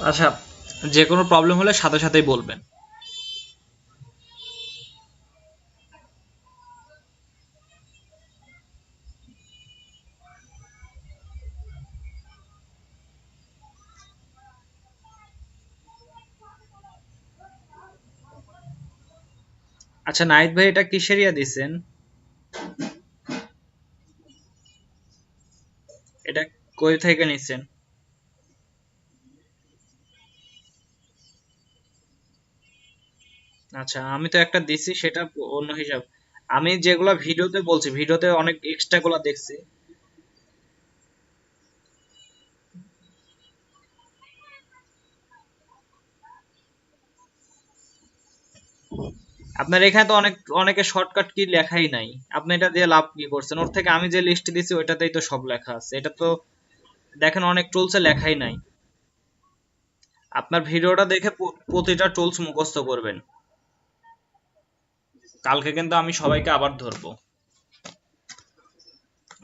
আচ্ছা, যে কোনো প্রবলেম হলে সাথে সাথেই বলবেন। আচ্ছা নাহিদ ভাই, এটা কিসের ইয়া দিছেন? এটা কই থেকে নিছেন? আচ্ছা, আমি তো একটা দিছি, সেটা অন্য হিসাব। আমি যেগুলা ভিডিওতে বলছি, ভিডিওতে অনেক এক্সট্রা গুলা দেখছি। আপনার এখানে তো অনেকে শর্টকাট কি লেখাই নাই। আপনি এটা দিয়ে লাভ কি করছেন? ওর থেকে আমি যে লিস্ট দিছি ওইটাতেই তো সব লেখা আছে। এটা তো দেখেন অনেক টুলসে লেখাই নাই। আপনার ভিডিওটা দেখে প্রতিটা টুলস মুখস্থ করবেন। কালকে কিন্তু আমি সবাইকে আবার ধরবো।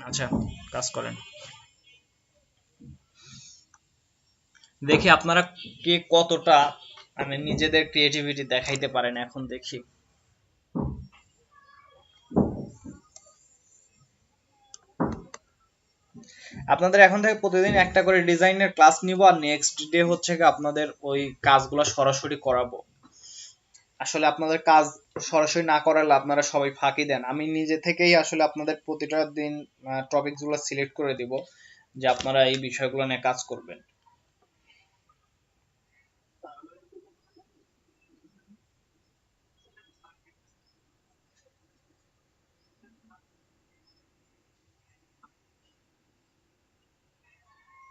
আচ্ছা, কাজ করেন। দেখি আপনারা কে কতটা মানে নিজেদের ক্রিয়েটিভিটি দেখাইতে পারেন, এখন দেখি। আপনাদের এখন থেকে প্রতিদিন একটা করে ডিজাইনের ক্লাস নিব, আর নেক্সট ডে হচ্ছে কি আপনাদের ওই কাজগুলো সরাসরি করাবো। আসলে আপনাদের কাজ সরাসরি না করালে আপনারা সবাই ফাঁকি দেন। আমি নিজে থেকেই আসলে আপনাদের প্রতিটা দিন টপিক গুলো সিলেক্ট করে দিব, যে আপনারা এই বিষয়গুলো নিয়ে কাজ করবেন।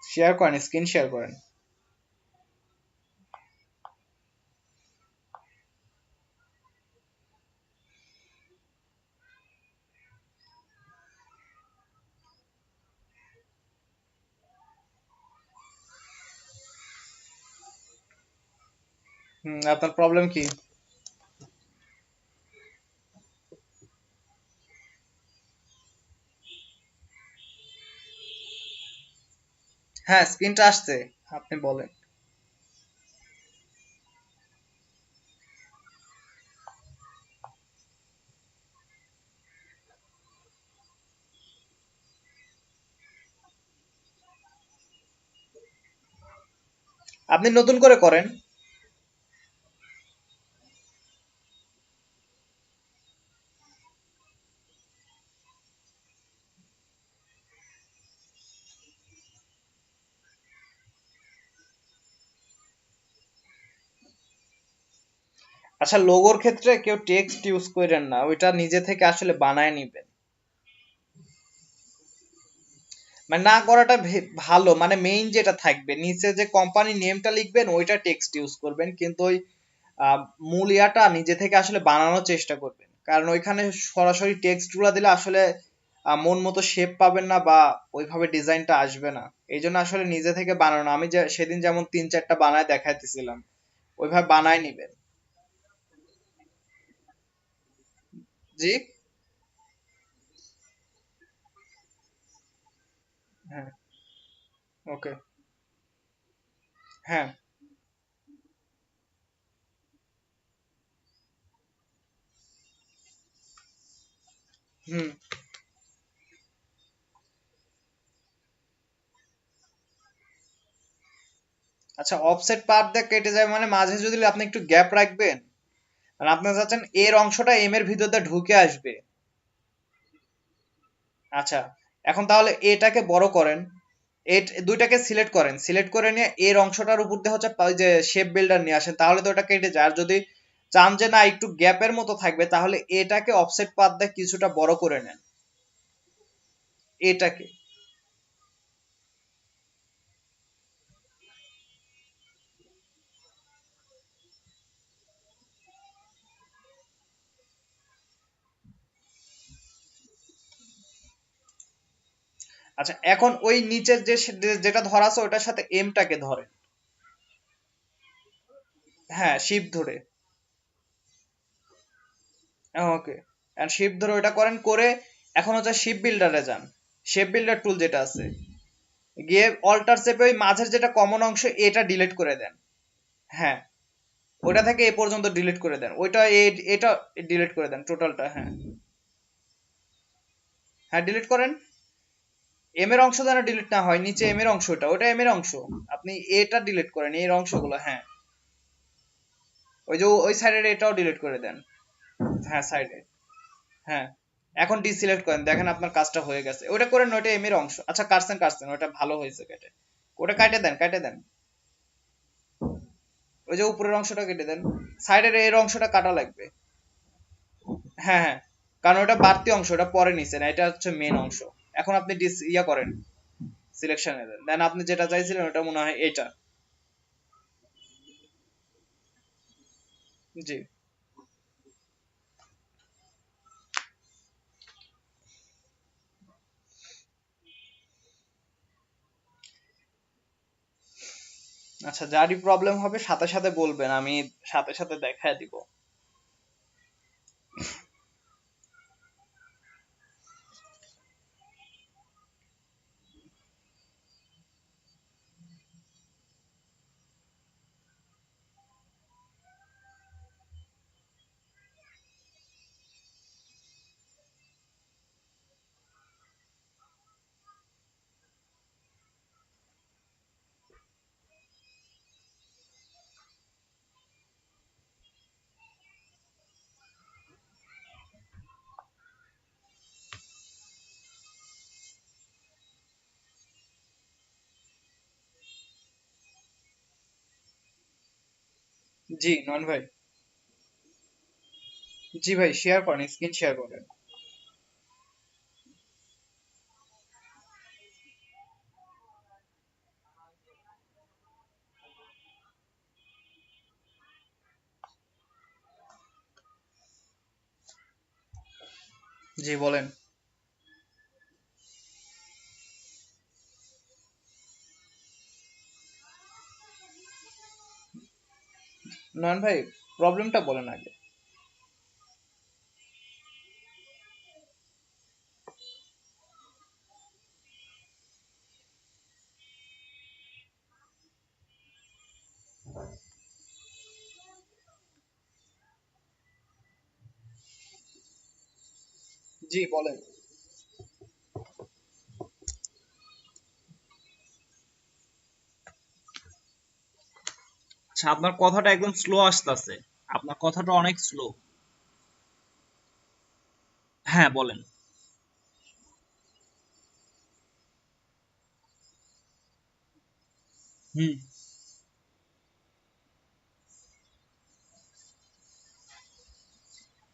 শেয়ার করেন, স্ক্রিন শেয়ার করেন। আপনার প্রবলেম কি? হ্যাঁ, স্ক্রিনটা আসছে, আপনি বলেন। আপনি নতুন করে করেন। আচ্ছা, লোগোর ক্ষেত্রে কেউ টেক্সট ইউজ করেন না, ওইটা নিজে থেকে আসলে বানায় নিবেন। মানে না করাটা ভালো, মানে মেইন যেটা থাকবে নিচে যে কোম্পানি নেমটা লিখবেন ওইটা টেক্সট ইউজ করবেন, কিন্তু ওই আহ, মূল ইয়াটা নিজে থেকে আসলে বানানোর চেষ্টা করবেন। কারণ ওইখানে সরাসরি টেক্সট গুলা দিলে আসলে মন মতো শেপ পাবেন না, বা ওইভাবে ডিজাইনটা আসবে না। এই জন্য আসলে নিজে থেকে বানানো, আমি যে সেদিন যেমন 3-4টা বানায় দেখাইতেছিলাম, ওইভাবে বানায় নিবেন। জি। হ্যাঁ। ওকে। হ্যাঁ। হুম। আচ্ছা, অফসেট পার্ট দিয়ে কেটে যায় মানে মাঝে যদি আপনি একটু গ্যাপ রাখবেন, মানে আপনি চাচ্ছেন এর অংশটা এম এর ভিতর দিয়ে ঢুকে আসবে। আচ্ছা, এখন তাহলে এটাকে বড় করেন। দুইটাকে সিলেক্ট করেন, সিলেক্ট করে নিয়ে এর অংশটার উপর দিয়ে হচ্ছে ওই যে শেপ বিল্ডার নিয়ে আসেন, তাহলে তো ওটা কেটে যায়। আর যদি চান যে না একটু গ্যাপের মতো থাকবে, তাহলে এটাকে অফসেট পাত দিয়ে কিছুটা বড় করে নেন। এটাকে। আচ্ছা, এখন ওই নিচের যেটা ধরা আছে ওটার সাথে এমটাকে ধরেন। হ্যাঁ, শিপ ধরে। ওকে। আর শিপ ধরে ওটা করেন, করে এখন হচ্ছে শিপ বিল্ডারে যান। শেপ বিল্ডার টুল যেটা আছে, গিয়ে অল্টার চেপে ওই মাঝের যেটা কমন অংশ এটা ডিলিট করে দেন। হ্যাঁ, ওটা থেকে এ পর্যন্ত ডিলিট করে দেন, ওইটা এটা ডিলিট করে দেন টোটালটা। হ্যাঁ হ্যাঁ ডিলিট করেন। এম এর অংশ যেন ডিলিট না হয়, নিচে এম এর অংশটা, ওটা এম এর অংশ, আপনি এটা ডিলিট করেন এর অংশগুলো। হ্যাঁ ওই যে ওই সাইডের এটাও ডিলিট করে দেন। হ্যাঁ সাইডে। হ্যাঁ এখন ডিসিলেক্ট করেন, দেখেন আপনার কাজটা হয়ে গেছে। ওটা করেন, ওটা এম এর অংশ। আচ্ছা কাটছেন কাটছেন, ওটা ভালো হয়েছে কেটে, ওটা কাটে দেন কাটে দেন। ওই যে উপরের অংশটা কেটে দেন, সাইডের এর অংশটা কাটা লাগবে। হ্যাঁ হ্যাঁ, কারণ ওটা বাড়তি অংশ, ওটা পরে নিছেন, এটা হচ্ছে মেন অংশ। এখন আপনি ইয়া করেন, সিলেকশনে দেন, দেন আপনি যেটা চাইছিলেন ওটা মনে হয় এটা। জি। আচ্ছা যারই প্রবলেম হবে সাথে সাথে বলবেন, আমি সাথে সাথে দেখায় দিব। জি নন ভাই। জি ভাই শেয়ার করেন, স্ক্রিন শেয়ার করেন। জি বলেন। নয়ন ভাই প্রবলেমটা বলেন আগে। জি বলেন। আচ্ছা আপনার কথাটা একদম স্লো আসতেছে, আপনার কথাটা অনেক স্লো। হ্যাঁ বলেন। হুম।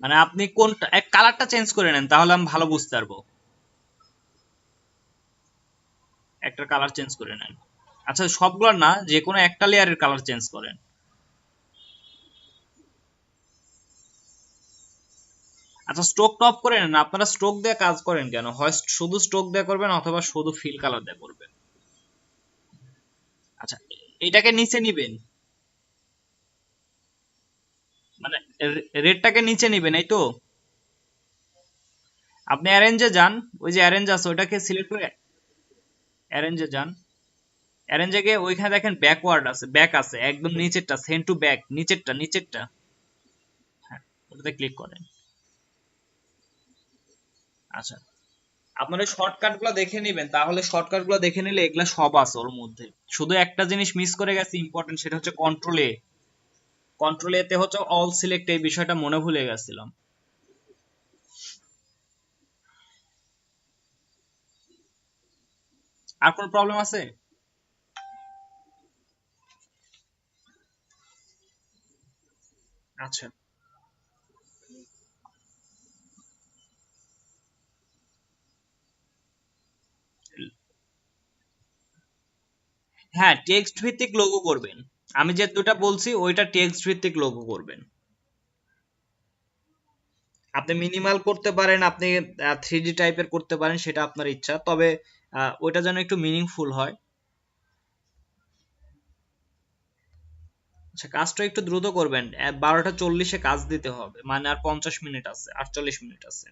মানে আপনি কোনটা এক কালারটা চেঞ্জ করে নেন, তাহলে আমি ভালো বুঝতে পারবো। একটা কালার চেঞ্জ করে নেন। আচ্ছা সবগুলো না, যে কোনো একটা লেয়ারের কালার চেঞ্জ করেন। আচ্ছা স্ট্রোক টপ করে নেন, আপনারা স্ট্রোক দিয়ে কাজ করেন কেন? হয় শুধু স্ট্রোক দিয়ে করবেন অথবা শুধু ফিল কালার দিয়ে করবেন। আচ্ছা এটাকে নিচে নিবেন, মানে রেডটাকে নিচে নিবেন এই তো। আপনি অ্যারেঞ্জে যান, ওই যে অ্যারেঞ্জ আছে ওটাকে সিলেক্ট করে অ্যারেঞ্জে যান। অ্যারেঞ্জে গিয়ে ওইখানে দেখেন ব্যাকওয়ার্ড আছে, ব্যাক আছে একদম নিচেরটা, সেন্ড টু ব্যাক, নিচেরটা নিচেরটা। হ্যাঁ ওটাতে ক্লিক করেন। আচ্ছা আপনার ওই শর্টকাট গুলো দেখে নিবেন, তাহলে শর্টকাট গুলো দেখে নিলে এগুলা সব আছে ওর মধ্যে। শুধু একটা জিনিস মিস করে গেছে ইম্পর্টেন্ট, সেটা হচ্ছে কন্ট্রোল এ। কন্ট্রোল এতে হচ্ছে অল সিলেক্ট, এই বিষয়টা মনে ভুলে গেছিলাম। আর কোনো প্রবলেম আছে? আচ্ছা হ্যাঁ টেক্সট ভিত্তিক লোগো করবেন। আমি যে দুটা বলছি ওইটা টেক্সট ভিত্তিক লোগো করবেন। আপনি মিনিমাল করতে পারেন, আপনি 3D টাইপের করতে পারেন, সেটা আপনার ইচ্ছা, তবে ওইটা যেন একটু মিনিংফুল হয়। আচ্ছা কাজটা একটু দ্রুত করবেন, 12টা 40-এ কাজ দিতে হবে, মানে আর 50 মিনিট আছে, 48 মিনিট আছে।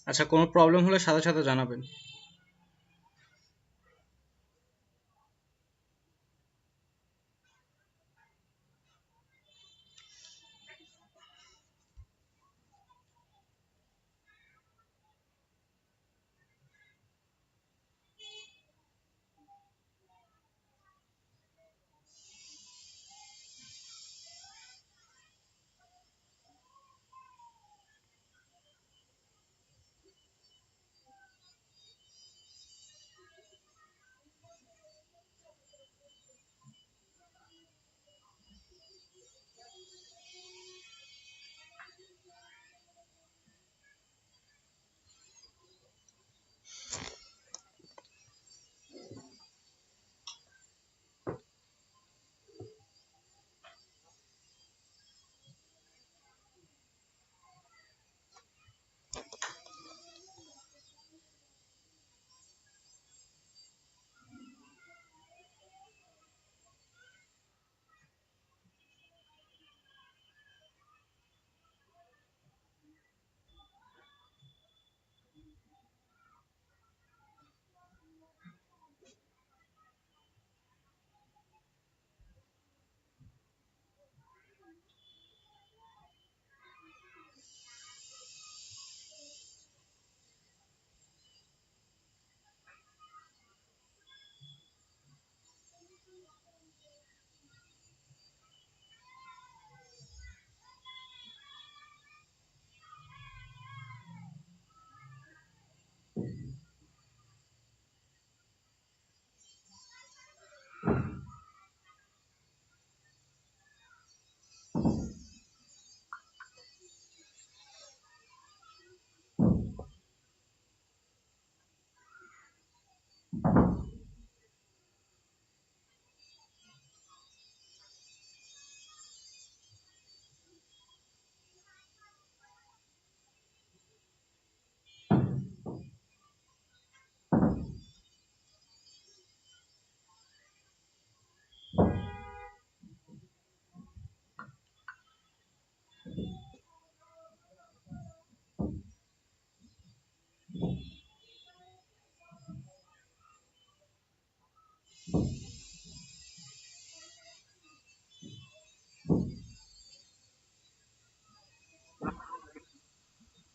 আচ্ছা, কোনো প্রবলেম হলে সাথে সাথে জানাবেন।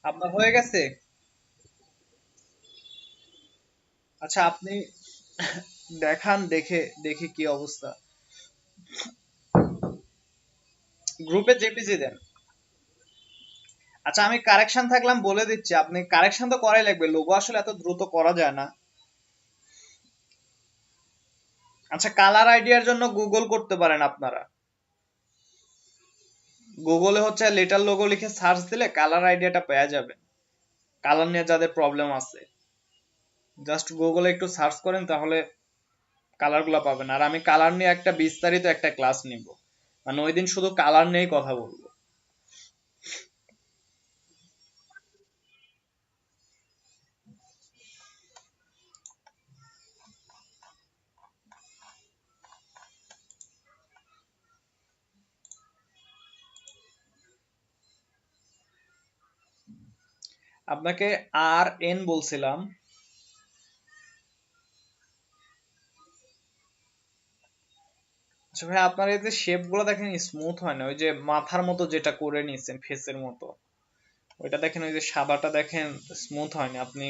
আপনার হয়ে গেছে? আচ্ছা, আপনি দেখান, দেখে দেখি কি অবস্থা। গ্রুপে জেপিজি দেন। আচ্ছা, আমি কারেকশন থাকলাম বলে দিচ্ছি, আপনি কারেকশন তো করাই লাগবে, লোগো আসলে এত দ্রুত করা যায় না। আচ্ছা, কালার আইডিয়ার জন্য গুগল করতে পারেন আপনারা। গুগলে হচ্ছে লিটল লোগো লিখে সার্চ দিলে কালার আইডিয়াটা পেয়ে যাবেন। কালার নিয়ে যাদের প্রবলেম আছে, জাস্ট গুগলে একটু সার্চ করেন, তাহলে কালার গুলা পাবেন। আর আমি কালার নিয়ে একটা বিস্তারিত একটা ক্লাস নিব, মানে ওই দিন শুধু কালার নিয়েই কথা বলবো। আপনাকে আর এন বলছিলাম। আচ্ছা ভাই, আপনার এই যে শেপ গুলো দেখেন স্মুথ হয় না, ওই যে মাথার মতো যেটা করে নিচ্ছেন ফেসের মতো, ওইটা দেখেন, ওই যে সাদাটা দেখেন স্মুথ হয়নি। আপনি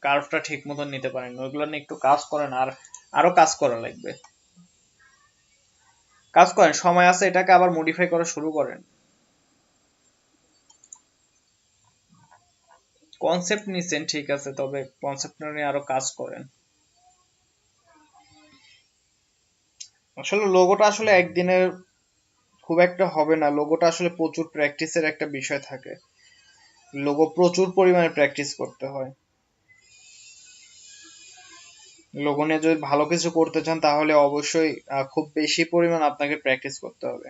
কার্ভটা ঠিক মতো নিতে পারেন, ওইগুলো নিয়ে একটু কাজ করেন, আর আরো কাজ করা লাগবে। কাজ করেন, সময় আছে, এটাকে আবার মডিফাই করা শুরু করেন। কনসেপ্ট নিচ্ছেন ঠিক আছে, তবে কনসেপ্ট নিয়ে আরো কাজ করেন। আসলে লোগোটা আসলে একদিনের খুব একটা হবে না, লোগোটা আসলে প্রচুর প্র্যাকটিসের একটা বিষয় থাকে। লোগো প্রচুর পরিমাণে প্র্যাকটিস করতে হয়। লোগো নিয়ে যদি ভালো কিছু করতে চান, তাহলে অবশ্যই খুব বেশি পরিমাণ আপনাকে প্র্যাকটিস করতে হবে।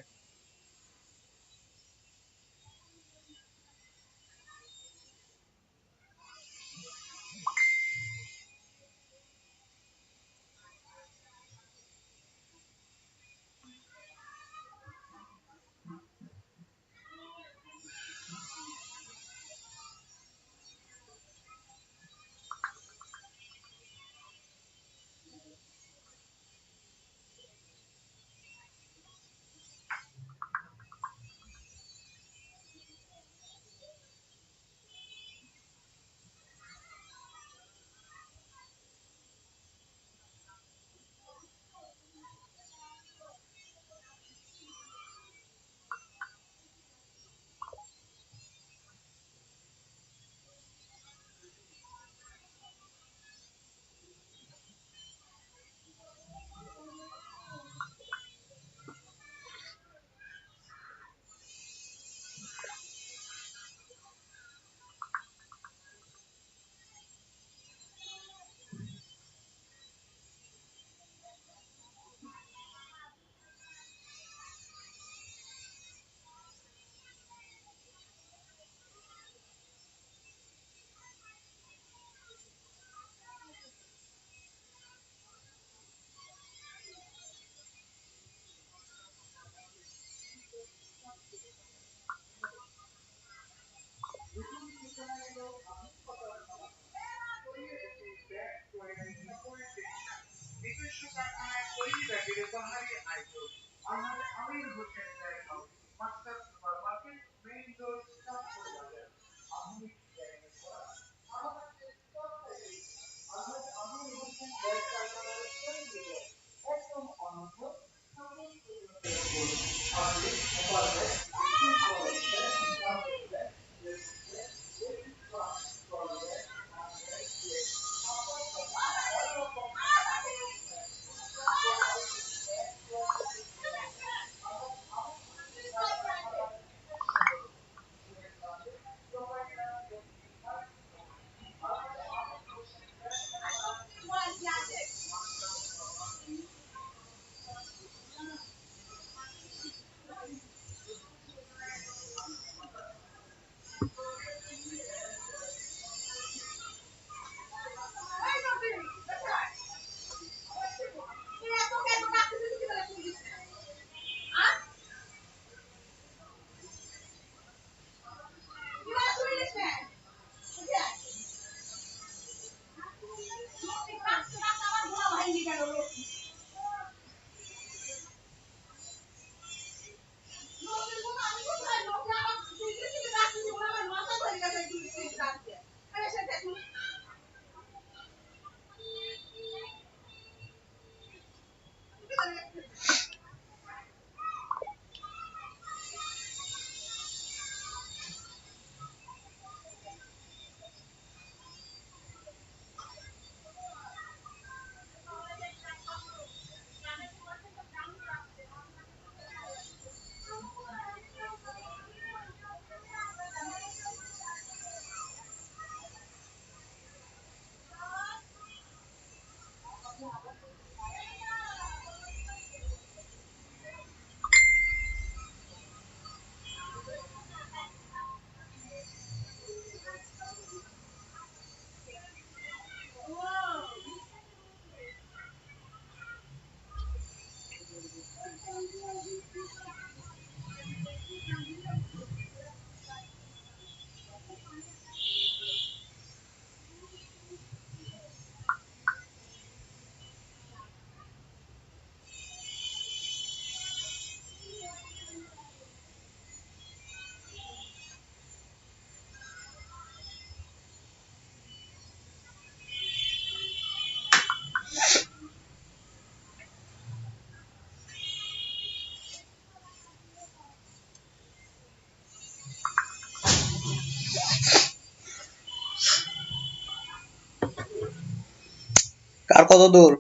কত দূর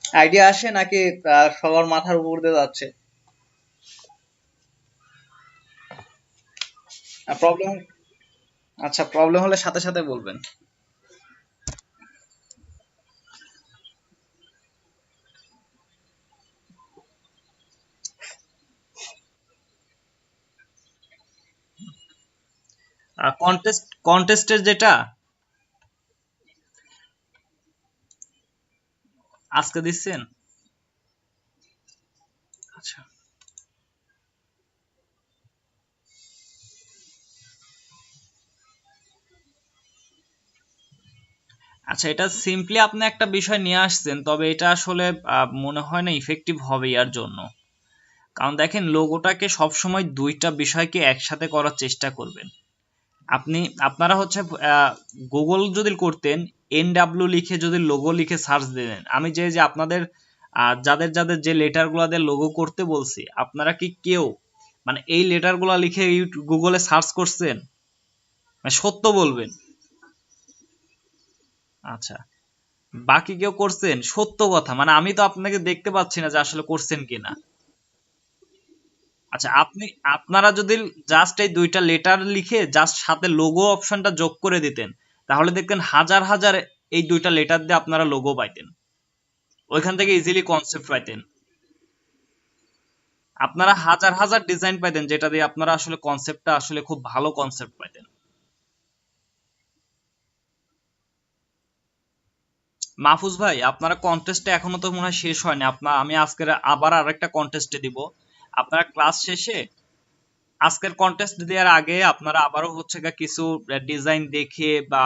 আইডিয়া আসে নাকি সবার মাথার উপর দিয়ে যাচ্ছে? প্রবলেম, আচ্ছা প্রবলেম হলে সাথে সাথে বলবেন। কন্টেস্টের যেটা আজকে দিচ্ছেন? আচ্ছা আচ্ছা, এটা সিম্পলি আপনি একটা বিষয় নিয়ে আসছেন, তবে এটা আসলে মনে হয় না ইফেক্টিভ হবে ইয়ার জন্য। কারণ দেখেন, লোগোটাকে সবসময় দুইটা বিষয়কে একসাথে করার চেষ্টা করবেন। আপনি আপনারা হচ্ছে গুগল যদি করতেন, NW লিখে যদি লোগো লিখে সার্চ দিলেন, আমি যে আপনাদের যাদের যাদের যে লেটারগুলো দিয়ে লোগো করতে বলছি, আপনারা কি কেউ মানে এই লেটারগুলো লিখে গুগলে সার্চ করছেন? মানে সত্য বলবেন। আচ্ছা, বাকি কেউ করছেন? সত্য কথা, মানে আমি তো আপনাকে দেখতে পাচ্ছি না যে আসলে করছেন কিনা। আচ্ছা, আপনারা যদি জাস্ট এই দুইটা লেটার লিখে জাস্ট সাথে লোগো অপশনটা যোগ করে দিতেন, তাহলে দেখতেন হাজার হাজার এই দুইটা লেটার দিয়ে আপনারা লোগো পাইতেন, ওইখান থেকে ইজিলি কনসেপ্ট পাইতেন। আপনারা হাজার হাজার ডিজাইন পাইতেন, যেটা দিয়ে আপনারা আসলে কনসেপ্টটা আসলে খুব ভালো কনসেপ্ট পাইতেন। মাহফুজ ভাই, আপনারা কন্টেস্টে এখনো তো মনে হয় শেষ হয়নি। আমি আজকের আবার আরেকটা কন্টেস্টে দিব। আপনারা ক্লাস শেষে আজকের কন্টেস্ট দেওয়ার আগে আপনারা আবারও হচ্ছে কিছু ডিজাইন দেখে বা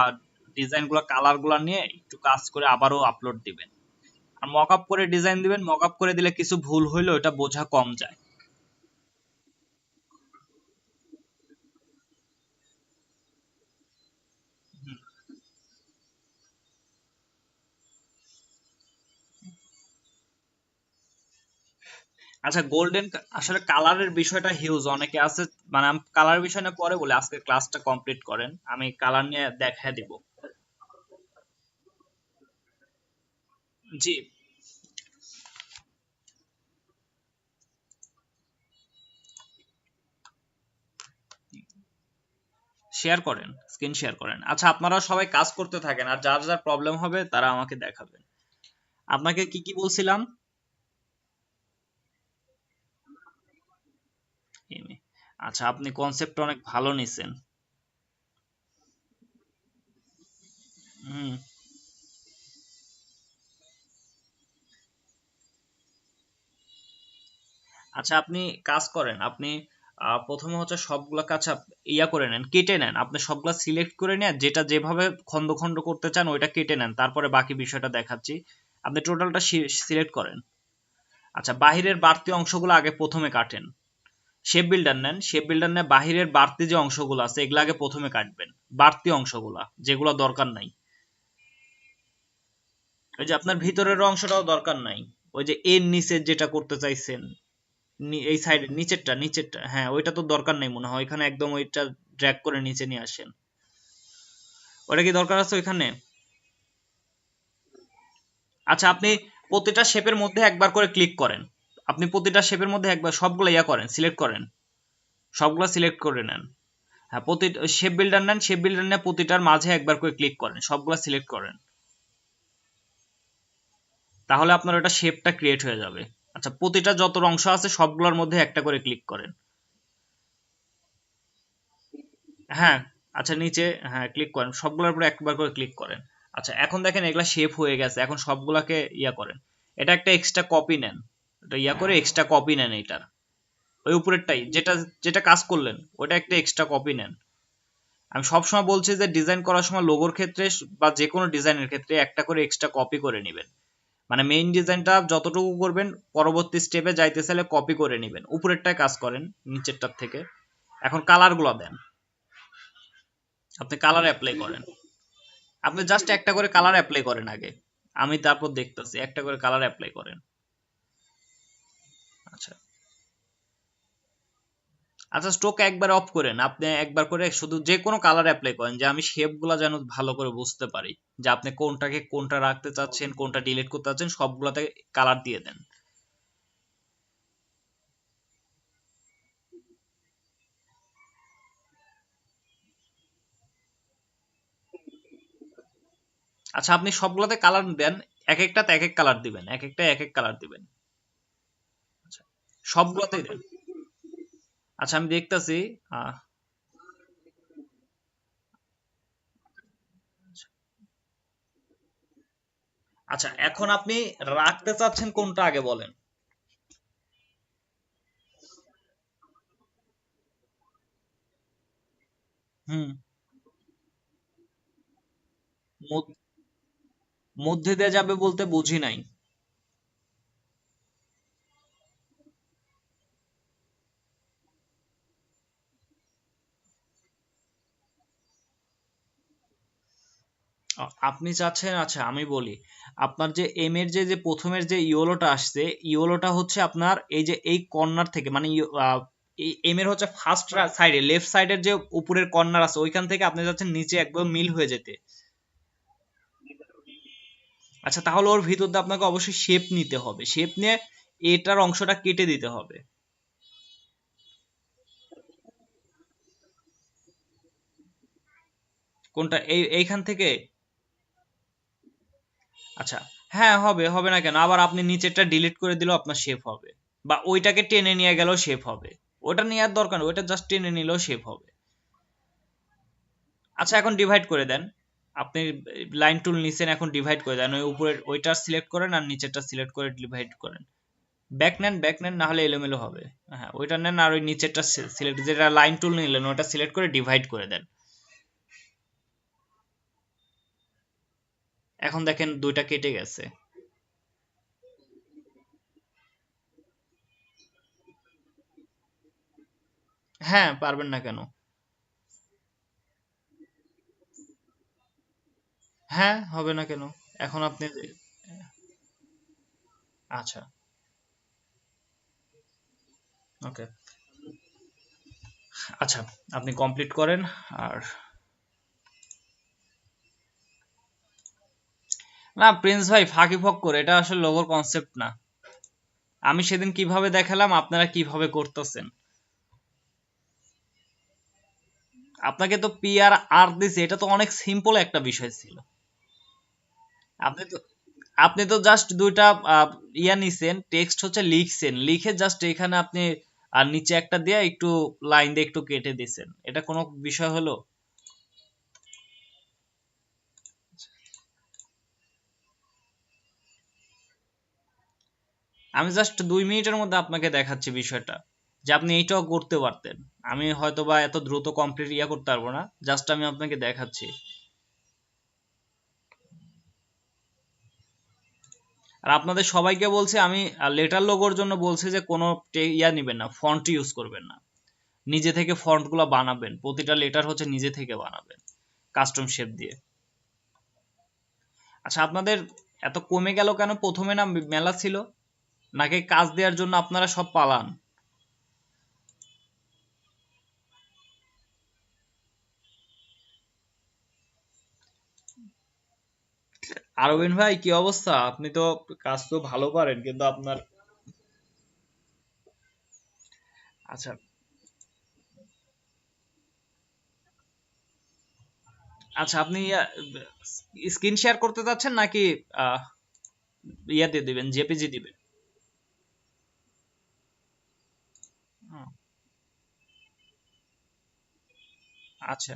ডিজাইন গুলা কালার গুলা নিয়ে একটু কাজ করে আবারও আপলোড দিবেন। আর মক আপ করে ডিজাইন দিবেন, মক আপ করে দিলে কিছু ভুল হইলে ওটা বোঝা কম যায়। আচ্ছা, গোল্ডেন আসলে কালারের বিষয়টা হিউজ, অনেকে আছে। মানে আমি কালার বিষয় নিয়ে পরে বলে, আজকে ক্লাসটা কমপ্লিট করেন, আমি কালার নিয়ে দেখা দিব। জি, শেয়ার করেন, স্ক্রিন শেয়ার করেন। আচ্ছা, আপনারা সবাই কাজ করতে থাকেন, আর যার যার প্রবলেম হবে তারা আমাকে দেখাবেন। আপনাকে কি কি বলছিলাম? আচ্ছা, আপনি কনসেপ্ট অনেক ভালো নিছেন। হুম। আচ্ছা, আপনি কাজ করেন, আপনি প্রথমে হচ্ছে সবগুলা কাজ ইয়া করে নেন, কেটে নেন। আপনি সবগুলা সিলেক্ট করে নেন, যেটা যেভাবে খন্ড খন্ড করতে চান ওইটা কেটে নেন, তারপরে বাকি বিষয়টা দেখাচ্ছি। আপনি টোটালটা সিলেক্ট করেন। আচ্ছা, বাহিরের বাড়তি অংশগুলো আগে প্রথমে কাটেন। শেপ বিল্ডার নেন, শেপ বিল্ডার নিয়ে বাহিরের বাড়তি যে অংশগুলো আছে এগুলো আগে প্রথমে কাটবেন। বাড়তি অংশগুলা যেগুলো দরকার নাই, ওই যে আপনার ভিতরের অংশটাও দরকার নাই, ওই যে এর নিচে যেটা করতে চাইছেন, এই সাইডে নিচেরটা, নিচেরটা, হ্যাঁ ওইটা তো দরকার নেই মনে হয়, ওইখানে একদম ওইটা ড্র্যাগ করে নিচে নিয়ে আসেন। ওটা কি দরকার আছে ওইখানে? আচ্ছা, আপনি প্রতিটা শেপের মধ্যে একবার করে ক্লিক করেন। আপনি প্রতিটা শেপের মধ্যে একবার সবগুলো ইয়া করেন, সিলেক্ট করেন, সবগুলো সিলেক্ট করে নেন। হ্যাঁ, প্রতি শেপ বিল্ডার নেন, শেপ বিল্ডার নিয়ে প্রতিটার মাঝে একবার করে ক্লিক করেন, সবগুলো সিলেক্ট করেন, তাহলে আপনার ওটা শেপটা ক্রিয়েট হয়ে যাবে। আচ্ছা, প্রতিটা যত অংশ আছে সবগুলোর মধ্যে একটা করে ক্লিক করেন। হ্যাঁ, আচ্ছা নিচে, হ্যাঁ ক্লিক করেন, সবগুলোর উপরে একবার করে ক্লিক করেন। আচ্ছা, এখন দেখেন এগুলা শেপ হয়ে গেছে, এখন সবগুলাকে ইয়া করেন। এটা একটা এক্সট্রা কপি নেন, এটা ইয়া করে এক্সট্রা কপি নেন এটার, ওই উপরেরটাই যেটা যেটা কাজ করলেন ওটা একটা এক্সট্রা কপি নেন। আমি সবসময় বলছি যে ডিজাইন করার সময় লোগোর ক্ষেত্রে বা যে কোনো ডিজাইনের ক্ষেত্রে একটা করে এক্সট্রা কপি করে নেবেন। মানে মেইন ডিজাইনটা যতটুকু করবেন, পরবর্তী স্টেপে যাইতে চাইলে কপি করে নেবেন, উপরেরটায় কাজ করেন নিচেরটার থেকে। এখন কালার গুলো দেন, আপনি কালার অ্যাপ্লাই করেন। আপনি জাস্ট একটা করে কালার অ্যাপ্লাই করেন আগে, আমি তারপর দেখতেছি, একটা করে কালার অ্যাপ্লাই করেন। আচ্ছা, আচ্ছা, স্ট্রোক একবার অফ করেন, আপনি একবার করে শুধু যে কোনো কালার অ্যাপ্লাই করেন, যে আমি শেপ গুলা যেন ভালো করে বুঝতে পারি যে আপনি কোনটাকে কোনটা রাখতে চাচ্ছেন, কোনটা ডিলিট করতে চাচ্ছেন, সবগুলাতে কালার দিয়ে দেন। আচ্ছা, আপনি সবগুলাতে কালার দেন, এক একটাতে এক এক কালার দিবেন, এক একটা এক এক কালার দিবেন। আচ্ছা, সবগুলাতেই দেন। আচ্ছা, আমি দেখতাছি। আহ, আচ্ছা, এখন আপনি রাখতে চাচ্ছেন কোনটা আগে বলেন। হুম। মধ্য- মধ্যে দিয়ে যাবে বলতে বুঝি নাই। আপনি চাচ্ছেন, আচ্ছা আমি বলি, আপনার যে এম এর যে যে প্রথমের যে ইয়োলোটা আসছে, ইয়োলোটা হচ্ছে আপনার এই যে এই কর্নার থেকে, মানে এই এম এর হচ্ছে ফার্স্ট সাইডে, লেফট সাইডের যে উপরের কর্নার আছে ওইখান থেকে আপনি চাচ্ছেন নিচে একদম মিল হয়ে যেতে। আচ্ছা, তাহলে ওর ভিতর দিয়ে আপনাকে অবশ্যই শেপ নিতে হবে, শেপ নিয়ে এটার অংশটা কেটে দিতে হবে। কোনটা, এইখান থেকে? আচ্ছা, হ্যাঁ হবে, হবে না কেন? আবার আপনি নিচেরটা ডিলিট করে দিলেও আপনার শেপ হবে, বা ওইটাকে টেনে নিয়ে গেলেও শেপ হবে। ওটা নেওয়ার দরকার নেই, ওইটা জাস্ট টেনে নিলেও শেপ হবে। আচ্ছা, এখন ডিভাইড করে দেন। আপনি লাইন টুল নিছেন, এখন ডিভাইড করে দেন, ওই উপরের ওইটা সিলেক্ট করেন আর নিচেরটা সিলেক্ট করে ডিভাইড করেন। ব্যাক নেন, ব্যাক নেন, না হলে এলোমেলো হবে। হ্যাঁ, ওইটা নেন আর ওই নিচেরটা সিলেক্ট, যেটা লাইন টুল নিলেন ওটা সিলেক্ট করে ডিভাইড করে দেন। এখন দেখেন দুইটা কেটে গেছে। হ্যাঁ, পারবেন না কেন? হ্যাঁ, হবে না কেন? এখন আপনি, আচ্ছা, ওকে, আচ্ছা, আপনি কমপ্লিট করেন। আর না প্রিন্স ভাই, ফাঁকি ফক্কর, এটা আসলে লোগোর কনসেপ্ট না। আমি সেদিন কিভাবে দেখালাম, আপনারা কিভাবে করতেছেন। আপনাকে তো পি আর আর দিছে, এটা তো অনেক সিম্পল একটা বিষয় ছিল। আপনি তো আপনি তো জাস্ট দুইটা ইয়া নিছেন, টেক্সট হচ্ছে লিখছেন, লিখে জাস্ট এখানে আপনি আর নিচে একটা দিয়ে একটু লাইন দিয়ে একটু কেটে দিছেন, এটা কোনো বিষয় হলো? আমি জাস্ট 2 মিনিটের মধ্যে আপনাকে দেখাচ্ছি বিষয়টা, যে আপনি এইটাও করতে পারতেন। আমি হয়তো বা এত দ্রুত কমপ্লিট ইয়া করতে পারবো না, জাস্ট আমি আপনাকে দেখাচ্ছি। আর আপনাদের সবাইকে বলছি আমি, লেটার লোগোর জন্য বলছি যে কোনো ইয়া নিবেন না, ফন্ট ইউজ করবেন না। নিজে থেকে ফন্ট গুলা বানাবেন, প্রতিটা লেটার হচ্ছে নিজে থেকে বানাবেন কাস্টম শেপ দিয়ে। আচ্ছা, আপনাদের এত কমে গেল কেন? প্রথমে না মেলা ছিল, নাকি কাজ দেওয়ার জন্য আপনারা সব পালান? আরবিন ভাই, কি অবস্থা? আপনি তো কাজ তো ভালো পারেন, কিন্তু আপনার, আচ্ছা, আচ্ছা, আপনি স্ক্রিন শেয়ার করতে চাচ্ছেন নাকি আহ, ইয়া দিয়ে দিবেন, জেপিজি দিবেন? হুম, আচ্ছা,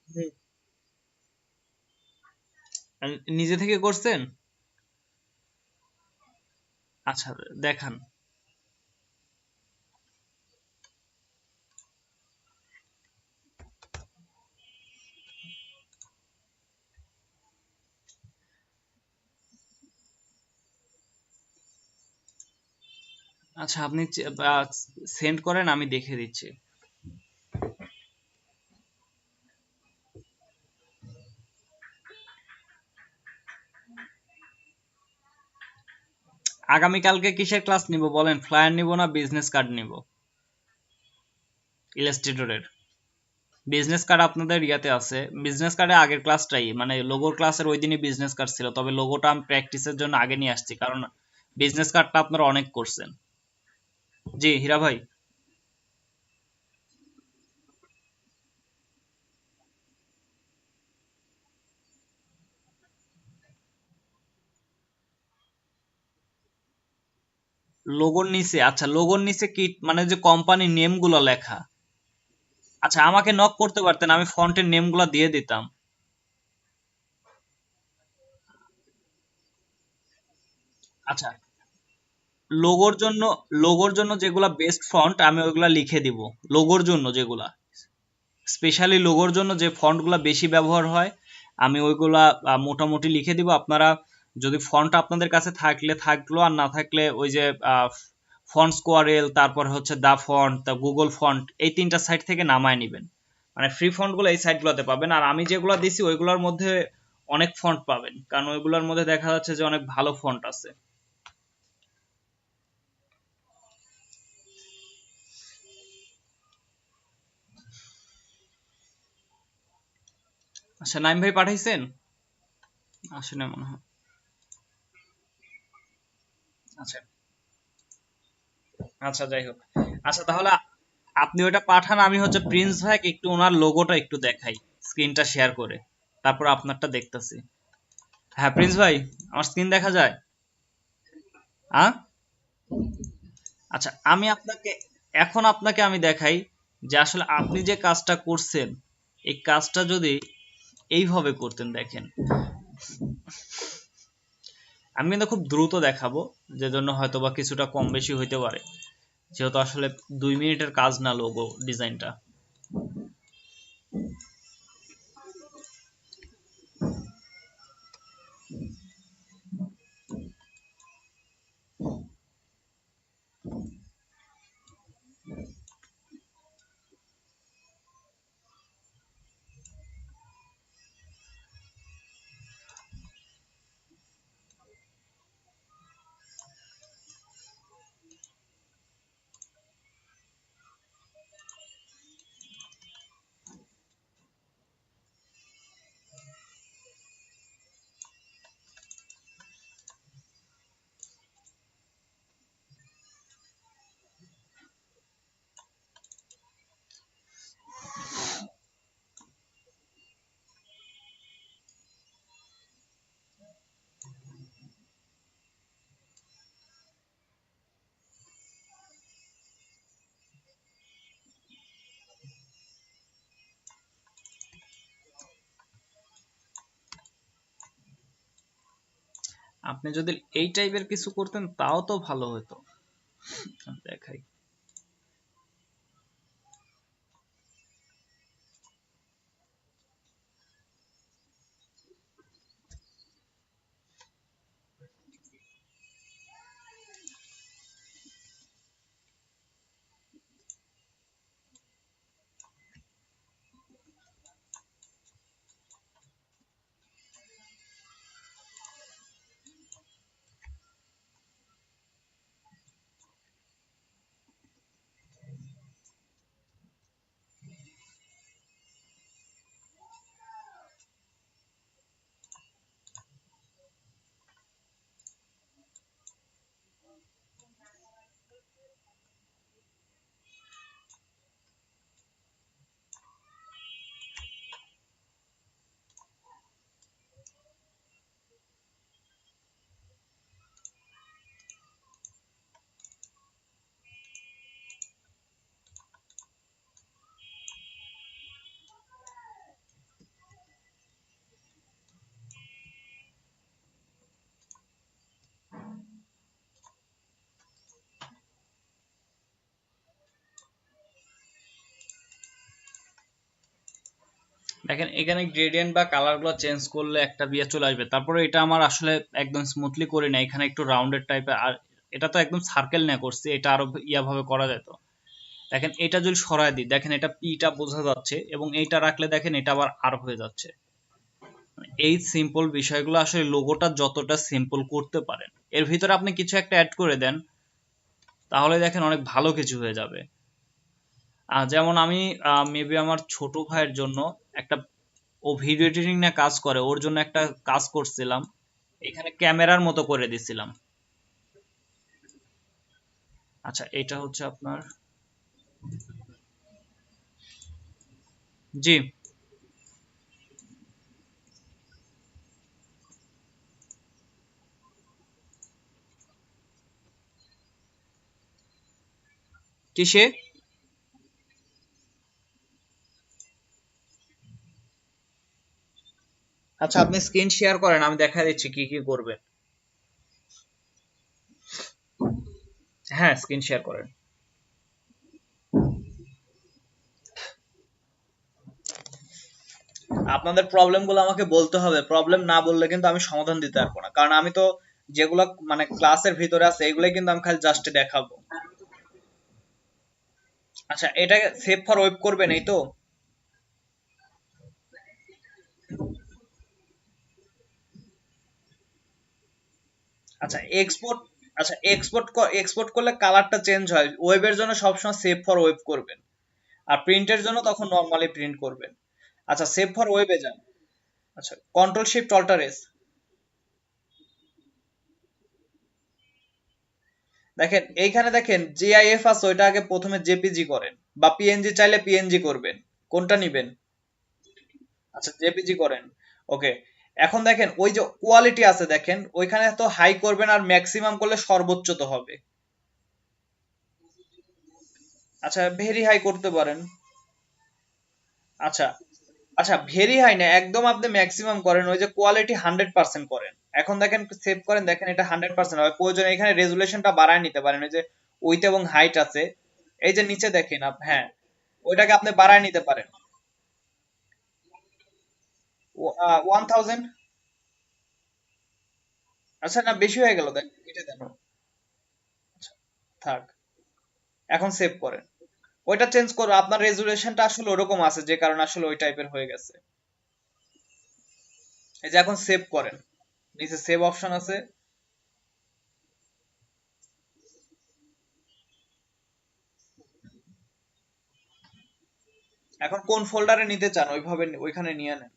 হুম। আর নিজে থেকে করছেন? আচ্ছা, দেখান। আচ্ছা, আপনি সেন্ড করেন, আমি দেখে দিচ্ছি। আগামীকালকে কিসের ক্লাস নিব বলেন, ফ্লায়ার নিব না বিজনেস কার্ড নিব? ইলাস্ট্রেটরের বিজনেস কার্ড আপনাদের ইয়াতে আছে, বিজনেস কার্ডে আগের ক্লাসটাই মানে লোগোর ক্লাসের ওই দিনই বিজনেস কার্ড ছিল, তবে লোগোটা আমি প্র্যাকটিসের জন্য আগে নিয়ে আসছি, কারণ বিজনেস কার্ডটা আপনারা অনেক করছেন। জি হীরা ভাই। লোগোর নিচে, আচ্ছা লোগোর নিচে কি মানে যে কোম্পানির নেম গুলো লেখা? আচ্ছা আমাকে নক করতে পারতেন, আমি ফন্টের নেম গুলা দিয়ে দিতাম। আচ্ছা লোগোর জন্য যেগুলা বেস্ট ফন্ট আমি ওইগুলা লিখে দিব। লোগোর জন্য যেগুলা স্পেশালি লোগোর জন্য যে ফন্টগুলা বেশি ব্যবহার হয় আমি ওইগুলা মোটামুটি লিখে দিব। আপনারা যদি ফন্ট আপনাদের কাছে থাকলে থাকলো, আর না থাকলে ওই যে ফন্ট স্কোয়ারেল, তারপর হচ্ছে দা ফন্ট, তা গুগল ফন্ট, এই তিনটা সাইট থেকে নামায় নিবেন। মানে ফ্রি ফন্টগুলো এই সাইটগুলোতে পাবেন, আর আমি যেগুলো দিছি ওইগুলোর মধ্যে অনেক ফন্ট পাবেন, কারণ ওইগুলোর মধ্যে দেখা যাচ্ছে যে অনেক ভালো ফন্ট আছে। আচ্ছা নাইম ভাই পাঠাইছেন? আসলে মনে হয়। আচ্ছা আচ্ছা যাই হোক। আচ্ছা তাহলে আপনি ওটা পাঠান, আমি হচ্ছে প্রিন্স ভাই একটু ওনার লোগোটা একটু দেখাই স্ক্রিনটা শেয়ার করে, তারপর আপনারটা দেখতেছি। হ্যাঁ প্রিন্স ভাই, আমার স্ক্রিন দেখা যায়? হ্যাঁ। আচ্ছা আমি আপনাকে এখন আপনাকে আমি দেখাই যে আসলে আপনি যে কাজটা করছেন এই কাজটা যদি এইভাবে করতেন, দেখেন আমি কিন্তু খুব দ্রুত দেখাবো, যে জন্য হয়তো বা কিছুটা কম বেশি হইতে পারে, যেহেতু আসলে 2 মিনিটের কাজ না লোগো ডিজাইনটা। আপনি যদি এই টাইপের কিছু করতেন তাও তো ভালো হতো। দেখাই। দেখেন এখানে গ্রেডিয়েন্ট বা কালার গুলো চেঞ্জ করলে একটা বিয়ে চলে আসবে, তারপরে এটা আমার আসলে একদম স্মুথলি করি না, এখানে একটু রাউন্ডেড টাইপের, আর এটা তো একদম সার্কেল নিয়ে করছি, এটা আরো ইয়া ভাবে করা যেত। দেখেন এটা যদি সরায় দিই, দেখেন এটা পিটা বোঝা যাচ্ছে, এবং এইটা রাখলে দেখেন এটা আবার আর হয়ে যাচ্ছে। এই সিম্পল বিষয়গুলো আসলে লোগোটা যতটা সিম্পল করতে পারেন, এর ভিতরে আপনি কিছু একটা অ্যাড করে দেন, তাহলে দেখেন অনেক ভালো কিছু হয়ে যাবে। যেমন আমি মেবি আমার ছোট ভাইয়ের জন্য একটা, ও ভিডিও এডিটিং নিয়ে কাজ করে, ওর জন্য একটা কাজ করছিলাম, এখানে ক্যামেরার মতো করে দিছিলাম। আচ্ছা, এটা হচ্ছে আপনার, জি, কিসে? আচ্ছা, আপনি স্ক্রিন শেয়ার করেন, আমি দেখা দিচ্ছি কি কি করবেন। হ্যাঁ, স্ক্রিন শেয়ার করেন। আপনাদের প্রবলেম গুলো আমাকে বলতে হবে, প্রবলেম না বললে কিন্তু আমি সমাধান দিতে পারবো না, কারণ আমি তো যেগুলো মানে ক্লাসের ভিতরে আছে এগুলোই কিন্তু আমি খালি জাস্ট দেখাবো। আচ্ছা, এটা সেভ ফর ওয়েব করবেন এই তো? আচ্ছা, এক্সপোর্ট, আচ্ছা এক্সপোর্ট, এক্সপোর্ট করলে কালারটা চেঞ্জ হয়, ওয়েবের জন্য সবসময় সেভ ফর ওয়েব করবেন, আর প্রিন্টের জন্য তখন নর্মালি প্রিন্ট করবেন। আচ্ছা, সেভ ফর ওয়েবে যান। আচ্ছা, কন্ট্রোল শিফট অল্টার এস। দেখেন এইখানে দেখেন জিআইএফ আছে, ওইটা আগে প্রথমে জেপিজি করেন, বা পিএনজি চাইলে পিএনজি করবেন, কোনটা নিবেন? আচ্ছা, জেপিজি করেন। ওকে, এখন দেখেন ওই যে কোয়ালিটি আছে দেখেন, ওইখানে তো হাই করবেন আর ম্যাক্সিমাম করলে সর্বোচ্চ তো হবে। আচ্ছা, ভেরি হাই করতে পারেন। আচ্ছা, আচ্ছা ভেরি হাই না, একদম আপনি ম্যাক্সিমাম করেন, ওই যে কোয়ালিটি 100% করেন। এখন দেখেন সেভ করেন, দেখেন এটা 100% হয়, প্রয়োজনে এখানে রেজুলেশনটা বাড়ায় নিতে পারেন, ওই যে উইথ এবং হাইট আছে, এই যে নিচে দেখেন হ্যাঁ, ওইটাকে আপনি বাড়ায় নিতে পারেন। 1000। আচ্ছা, না বেশি হয়ে গেল, দেখ এটা দেন। আচ্ছা, থাক, এখন সেভ করেন। ওইটা চেঞ্জ করো, আপনার রেজুলেশনটা আসলে ওরকম আছে যে কারণে আসলে ওই টাইপের হয়ে গেছে। এই যে এখন সেভ করেন, নিচে সেভ অপশন আছে। এখন কোন ফোল্ডারে নিতে চান ওইভাবে ওইখানে নিয়ে নেন।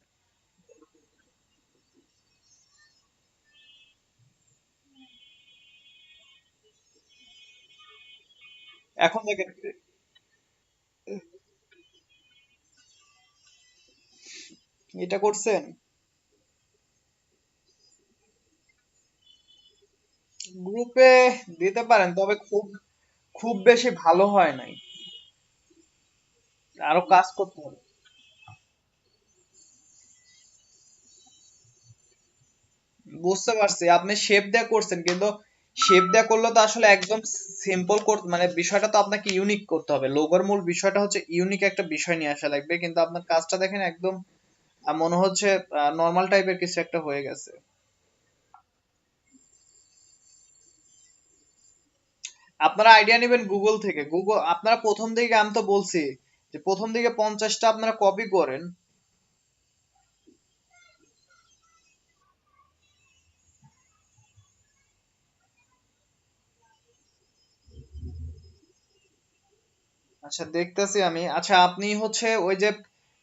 এখন দেখেন, এটা করছেন, গ্রুপে দিতে পারেন, তবে খুব খুব বেশি ভালো হয় নাই, আরো কাজ করতে হবে। বুঝতে পারছি, আপনি শেপ দিয়ে করছেন, কিন্তু শেপ দিয়ে করলে তো আসলে একদম সিম্পল করতে, মানে বিষয়টা তো আপনাকে ইউনিক করতে হবে, লোগোর মূল বিষয়টা হচ্ছে ইউনিক একটা বিষয় নিয়ে আসা লাগবে, কিন্তু আপনার কাজটা দেখেন একদম মনে হচ্ছে নর্মাল টাইপের কিছু একটা হয়ে গেছে। আপনারা আইডিয়া নেবেন গুগল থেকে, গুগল আপনারা প্রথম দিকে, আমি তো বলছি যে প্রথম দিকে 50টা আপনারা কপি করেন। আচ্ছা, দেখতেছি আমি। আচ্ছা, আপনি হচ্ছে ওই যে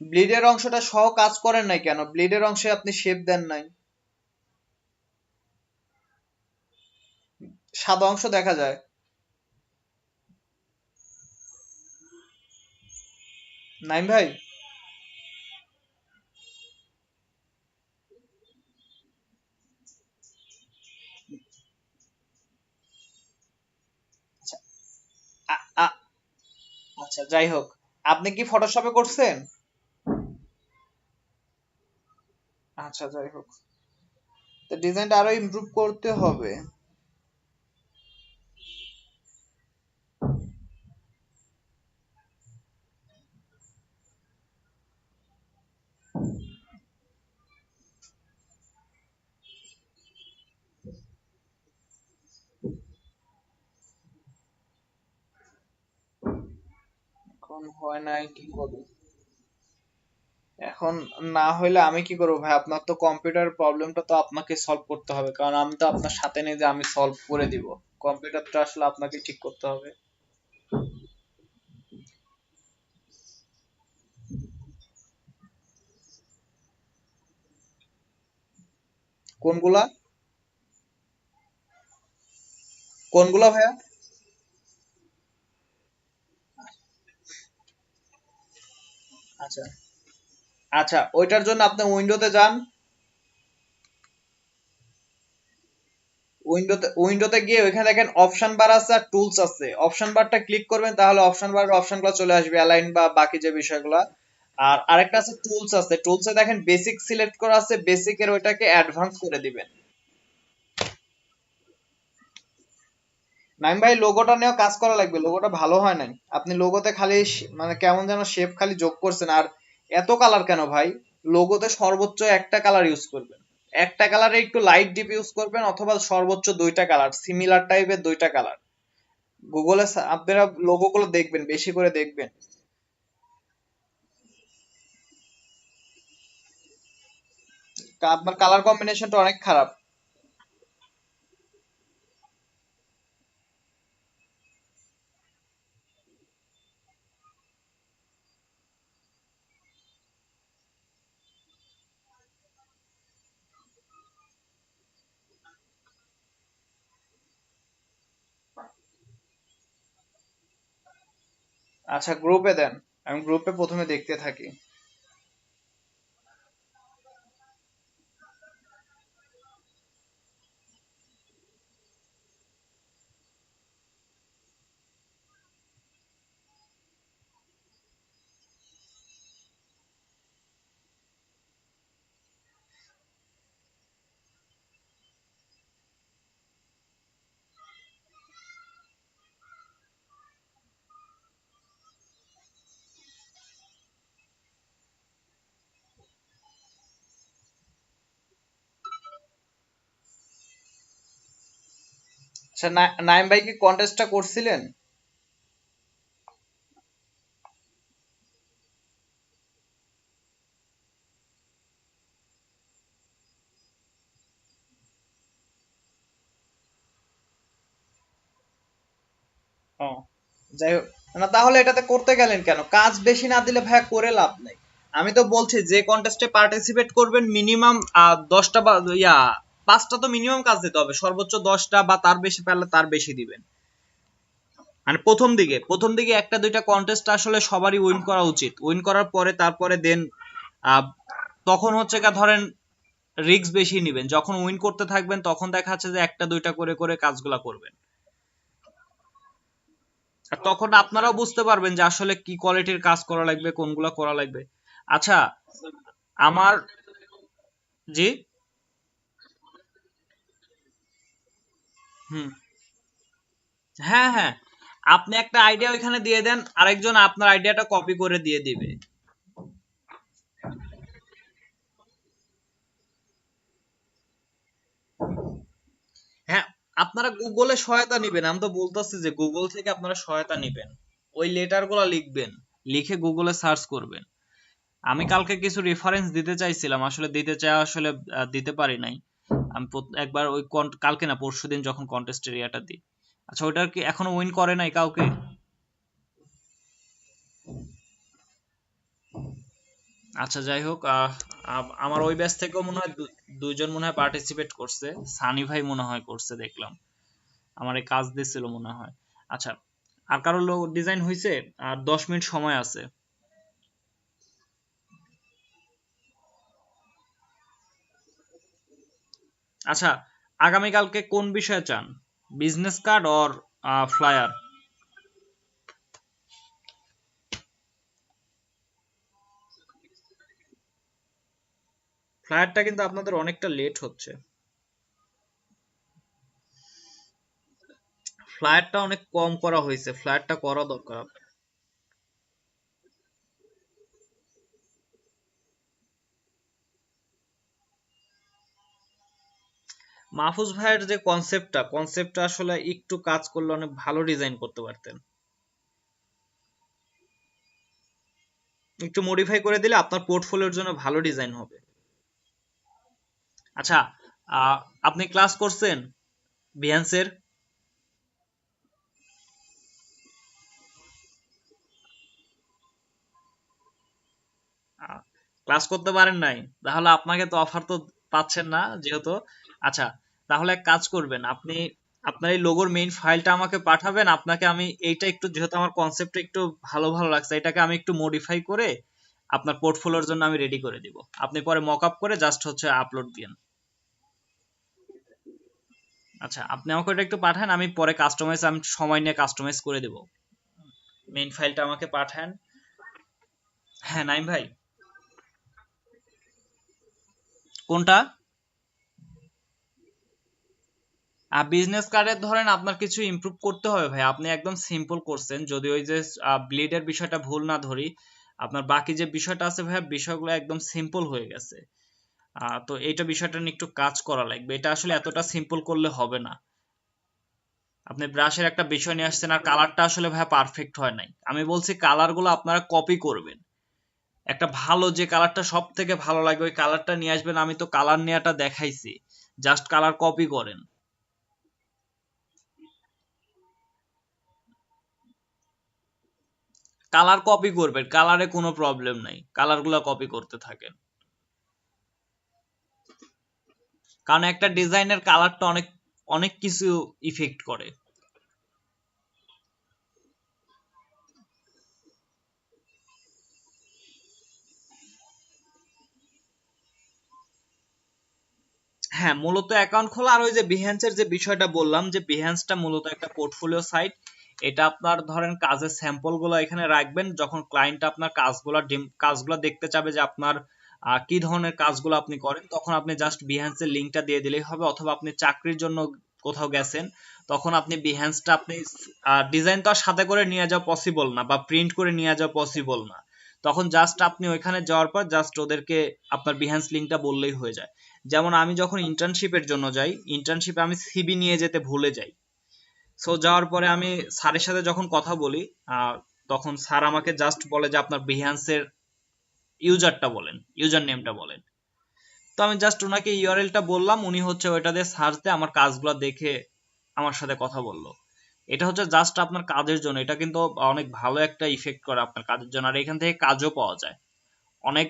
ব্লিডের অংশটা সহ কাজ করেন নাই কেন? ব্লিডের অংশে আপনি শেপ দেন নাই, সাদা অংশ দেখা যায়। নাইম ভাই, আচ্ছা, আ- আ- আচ্ছা যাই হোক, আপনি কি ফটোশপে করছেন? আচ্ছা যাই হোক, তো ডিজাইনটা আরো ইমপ্রুভ করতে হবে। এখন হয় নাই, কি করবে? এখন না হইলে আমি কি করবো ভাই? আপনার তো কম্পিউটার প্রবলেমটা তো আপনাকে সলভ করতে হবে, কারণ আমি তো আপনার সাথে নেই যে আমি সলভ করে দিব। কম্পিউটারটা আসলে আপনাকে ঠিক করতে হবে। কোনগুলা? কোনগুলা ভাইয়া? আচ্ছা, আচ্ছা, ওইটার জন্য আপনি উইন্ডোতে যান। উইন্ডোতে গিয়ে ওইখানে দেখেন অপশন বার আছে আর টুলস আছে, অপশন বারটা ক্লিক করবেন, তাহলে অপশন বারের অপশনগুলো চলে আসবে, অ্যালাইন বা বাকি যে বিষয়গুলো। আর আরেকটা আছে টুলস, আছে টুলসে দেখেন বেসিক সিলেক্ট করা আছে, বেসিকের ওইটাকে অ্যাডভান্স করে দিবেন। নাইম ভাই, লোগোটা নিয়েও কাজ করা লাগবে, লোগোটা ভালো হয় নাই। আপনি লোগোতে খালি মানে কেমন যেন শেপ খালি যোগ করছেন। আর এত কালার কেন ভাই? লোগোতে সর্বোচ্চ একটা কালার ইউজ করবেন, একটা কালারে একটু লাইট ডিপ ইউজ করবেন, অথবা সর্বোচ্চ দুইটা কালার, সিমিলার টাইপের দুইটা কালার। গুগলে আপনারা লোগো গুলো দেখবেন, বেশি করে দেখবেন। আপনার কালার কম্বিনেশনটা অনেক খারাপ। আচ্ছা, গ্রুপে দেন, আমি গ্রুপে প্রথমে দেখতে থাকি। আচ্ছা, নাইম ভাই কি কন্টেস্টটা করছিলেন? ও, যাই হোক। না তাহলে এটাতে করতে গেলেন কেন? কাজ বেশি না দিলে ভাইয়া করে লাভ নাই। আমি তো বলছি যে কন্টেস্টে পার্টিসিপেট করবেন মিনিমাম 10টা বা ইয়া 5টা তো মিনিমাম কাজ দিতে হবে, সর্বোচ্চ 10টা বা তার বেশি পারলে তার বেশি দিবেন। মানে প্রথম দিকে একটা দুইটা কন্টেস্ট আসলে সবারই উইন করা উচিত, উইন করার পরে তারপরে দেন তখন হচ্ছে ধরেন রিস্ক বেশি নিবেন, যখন উইন করতে থাকবেন তখন দেখা যাচ্ছে যে একটা দুইটা করে করে কাজগুলা করবেন। আর তখন আপনারাও বুঝতে পারবেন যে আসলে কি কোয়ালিটির কাজ করা লাগবে, কোনগুলা করা লাগবে। আচ্ছা, আমার, জি, হুম, হ্যাঁ, হ্যাঁ, আপনি একটা আইডিয়া ওইখানে দিয়ে দেন, আরেকজন আপনার আইডিয়াটা কপি করে দিয়ে দিবে। হ্যাঁ, আপনারা গুগলে সহায়তা নিবেন, আমি তো বলতেছি যে গুগল থেকে আপনারা সহায়তা নিবেন, ওই লেটার গুলা লিখবেন, লিখে গুগলে সার্চ করবেন। আমি কালকে কিছু রেফারেন্স দিতে চাইছিলাম, আসলে দিতে চাই, আসলে দিতে পারি নাই। আমি একবার ওই কালকে না পরশুদিন যখন কন্টেস্টের ইয়াটা দিই। আচ্ছা, ওইটার কি এখনো উইন করে নাই কাউকে? আচ্ছা, যাই হোক, আমার ওই ব্যাচ থেকেও মনে হয় দুইজন মনে হয় পার্টিসিপেট করছে, সানি ভাই মনে হয় করছে দেখলাম, আমার এই কাজ দিছিল মনে হয়। আচ্ছা, আর কারোর ডিজাইন হয়েছে? আর 10 মিনিট সময় আছে। আচ্ছা, আগামীকালকে কোন বিষয়ে চান? Business card or flyer? ফ্লায়ারটা কিন্তু আপনাদের অনেকটা লেট হচ্ছে, ফ্লায়ারটা অনেক কম করা হয়েছে, ফ্লায়ারটা করা দরকার। মাহফুজ ভাইয়ের যে কনসেপ্টটা আসলে একটু কাজ করলে অনেক ভালো ডিজাইন করতে পারতেন। একটু মডিফাই করে দিলে আপনার পোর্টফোলিওর জন্য ভালো ডিজাইন হবে। আচ্ছা, আহ, আপনি ক্লাস করছেন বিহান্সের? ক্লাস করতে পারেন নাই? তাহলে আপনাকে তো অফার তো পাচ্ছেন না যেহেতু। আচ্ছা, তাহলে এক কাজ করবেন, আপনি আপনার এই লোগোর মেইন ফাইলটা আমাকে পাঠাবেন। আপনাকে আমি এইটা একটু, যেহেতু আমার কনসেপ্টটা একটু ভালো ভালো লাগছে, এটাকে আমি একটু মডিফাই করে আপনার পোর্টফোলিওর জন্য আমি রেডি করে দিব। আপনি পরে মক আপ করে জাস্ট হচ্ছে আপলোড দিন। আচ্ছা, আপনি আমাকে এটা একটু পাঠান, আমি পরে আমি সময় নিয়ে কাস্টমাইজ করে দেব। মেইন ফাইলটা আমাকে পাঠান। হ্যাঁ নাইম ভাই। কোনটা? বিজনেস কার্ডের ধরেন আপনার কিছু ইমপ্রুভ করতে হবে ভাই। আপনি একদম সিম্পল করছেন, যদি ওই যে ব্লিডের বিষয়টা ভুল না ধরি, আপনার বাকি যে বিষয়টা আছে ভাই, বিষয়গুলো একদম সিম্পল হয়ে গেছে। তো এইটা বিষয়টা নিয়ে একটু কাজ করা লাগবে, এটা আসলে এতটা সিম্পল করলে হবে না। আপনি ব্রাশের একটা বিষয় নিয়ে আসছেন আর কালারটা আসলে ভাই পারফেক্ট হয় নাই। আমি বলছি কালার গুলো আপনারা কপি করবেন, একটা ভালো যে কালারটা সব থেকে ভালো লাগে ওই কালারটা নিয়ে আসবেন। আমি তো কালার নেওয়াটা দেখাইছি, জাস্ট কালার কপি করেন। কালার কপি করবেন, কালারে কোনো প্রবলেম নাই, কালার গুলা কপি করতে থাকেন। কারণ একটা ডিজাইনের কালারটা অনেক অনেক কিছু ইফেক্ট করে। হ্যাঁ, মূলত অ্যাকাউন্ট খোলা আর ওই যে বিহেন্সের যে বিষয়টা বললাম, যে বিহেন্সটা মূলত একটা পোর্টফোলিও সাইট। এটা আপনার ধরেন কাজের স্যাম্পল গুলো এখানে রাখবেন, যখন ক্লায়েন্ট আপনার কাজগুলো দেখতে চাবে যে আপনার কি ধরনের কাজগুলো আপনি করেন, তখন আপনি জাস্ট বিহেন্সের লিঙ্কটা দিয়ে দিলেই হবে। অথবা আপনি চাকরির জন্য কোথাও গেছেন, তখন আপনি বিহেন্সটা আপনি ডিজাইন তো আর সাথে করে নিয়ে যাওয়া পসিবল না, বা প্রিন্ট করে নিয়ে যাওয়া পসিবল না। তখন জাস্ট আপনি ওইখানে যাওয়ার পর জাস্ট ওদেরকে আপনার বিহেন্স লিঙ্কটা বললেই হয়ে যায়। যেমন আমি যখন ইন্টার্নশিপের জন্য যাই, ইন্টার্নশিপে আমি সিভি নিয়ে যেতে ভুলে যাই। সো যাওয়ার পরে আমি স্যারের সাথে যখন কথা বলি, তখন স্যার আমাকে জাস্ট বলে যে আপনার বিহান্সের ইউজারটা বলেন, ইউজার নেমটা বলেন। তো আমি জাস্ট ওনাকে ইউআরএলটা বললাম, উনি হচ্ছে ওইটা দিয়ে সার্চ দিয়ে আমার কাজগুলো দেখে আমার সাথে কথা বললো। এটা হচ্ছে জাস্ট আপনার কাজের জন্য, এটা কিন্তু অনেক ভালো একটা ইফেক্ট করে আপনার কাজের জন্য, আর এখান থেকে কাজও পাওয়া যায় অনেক।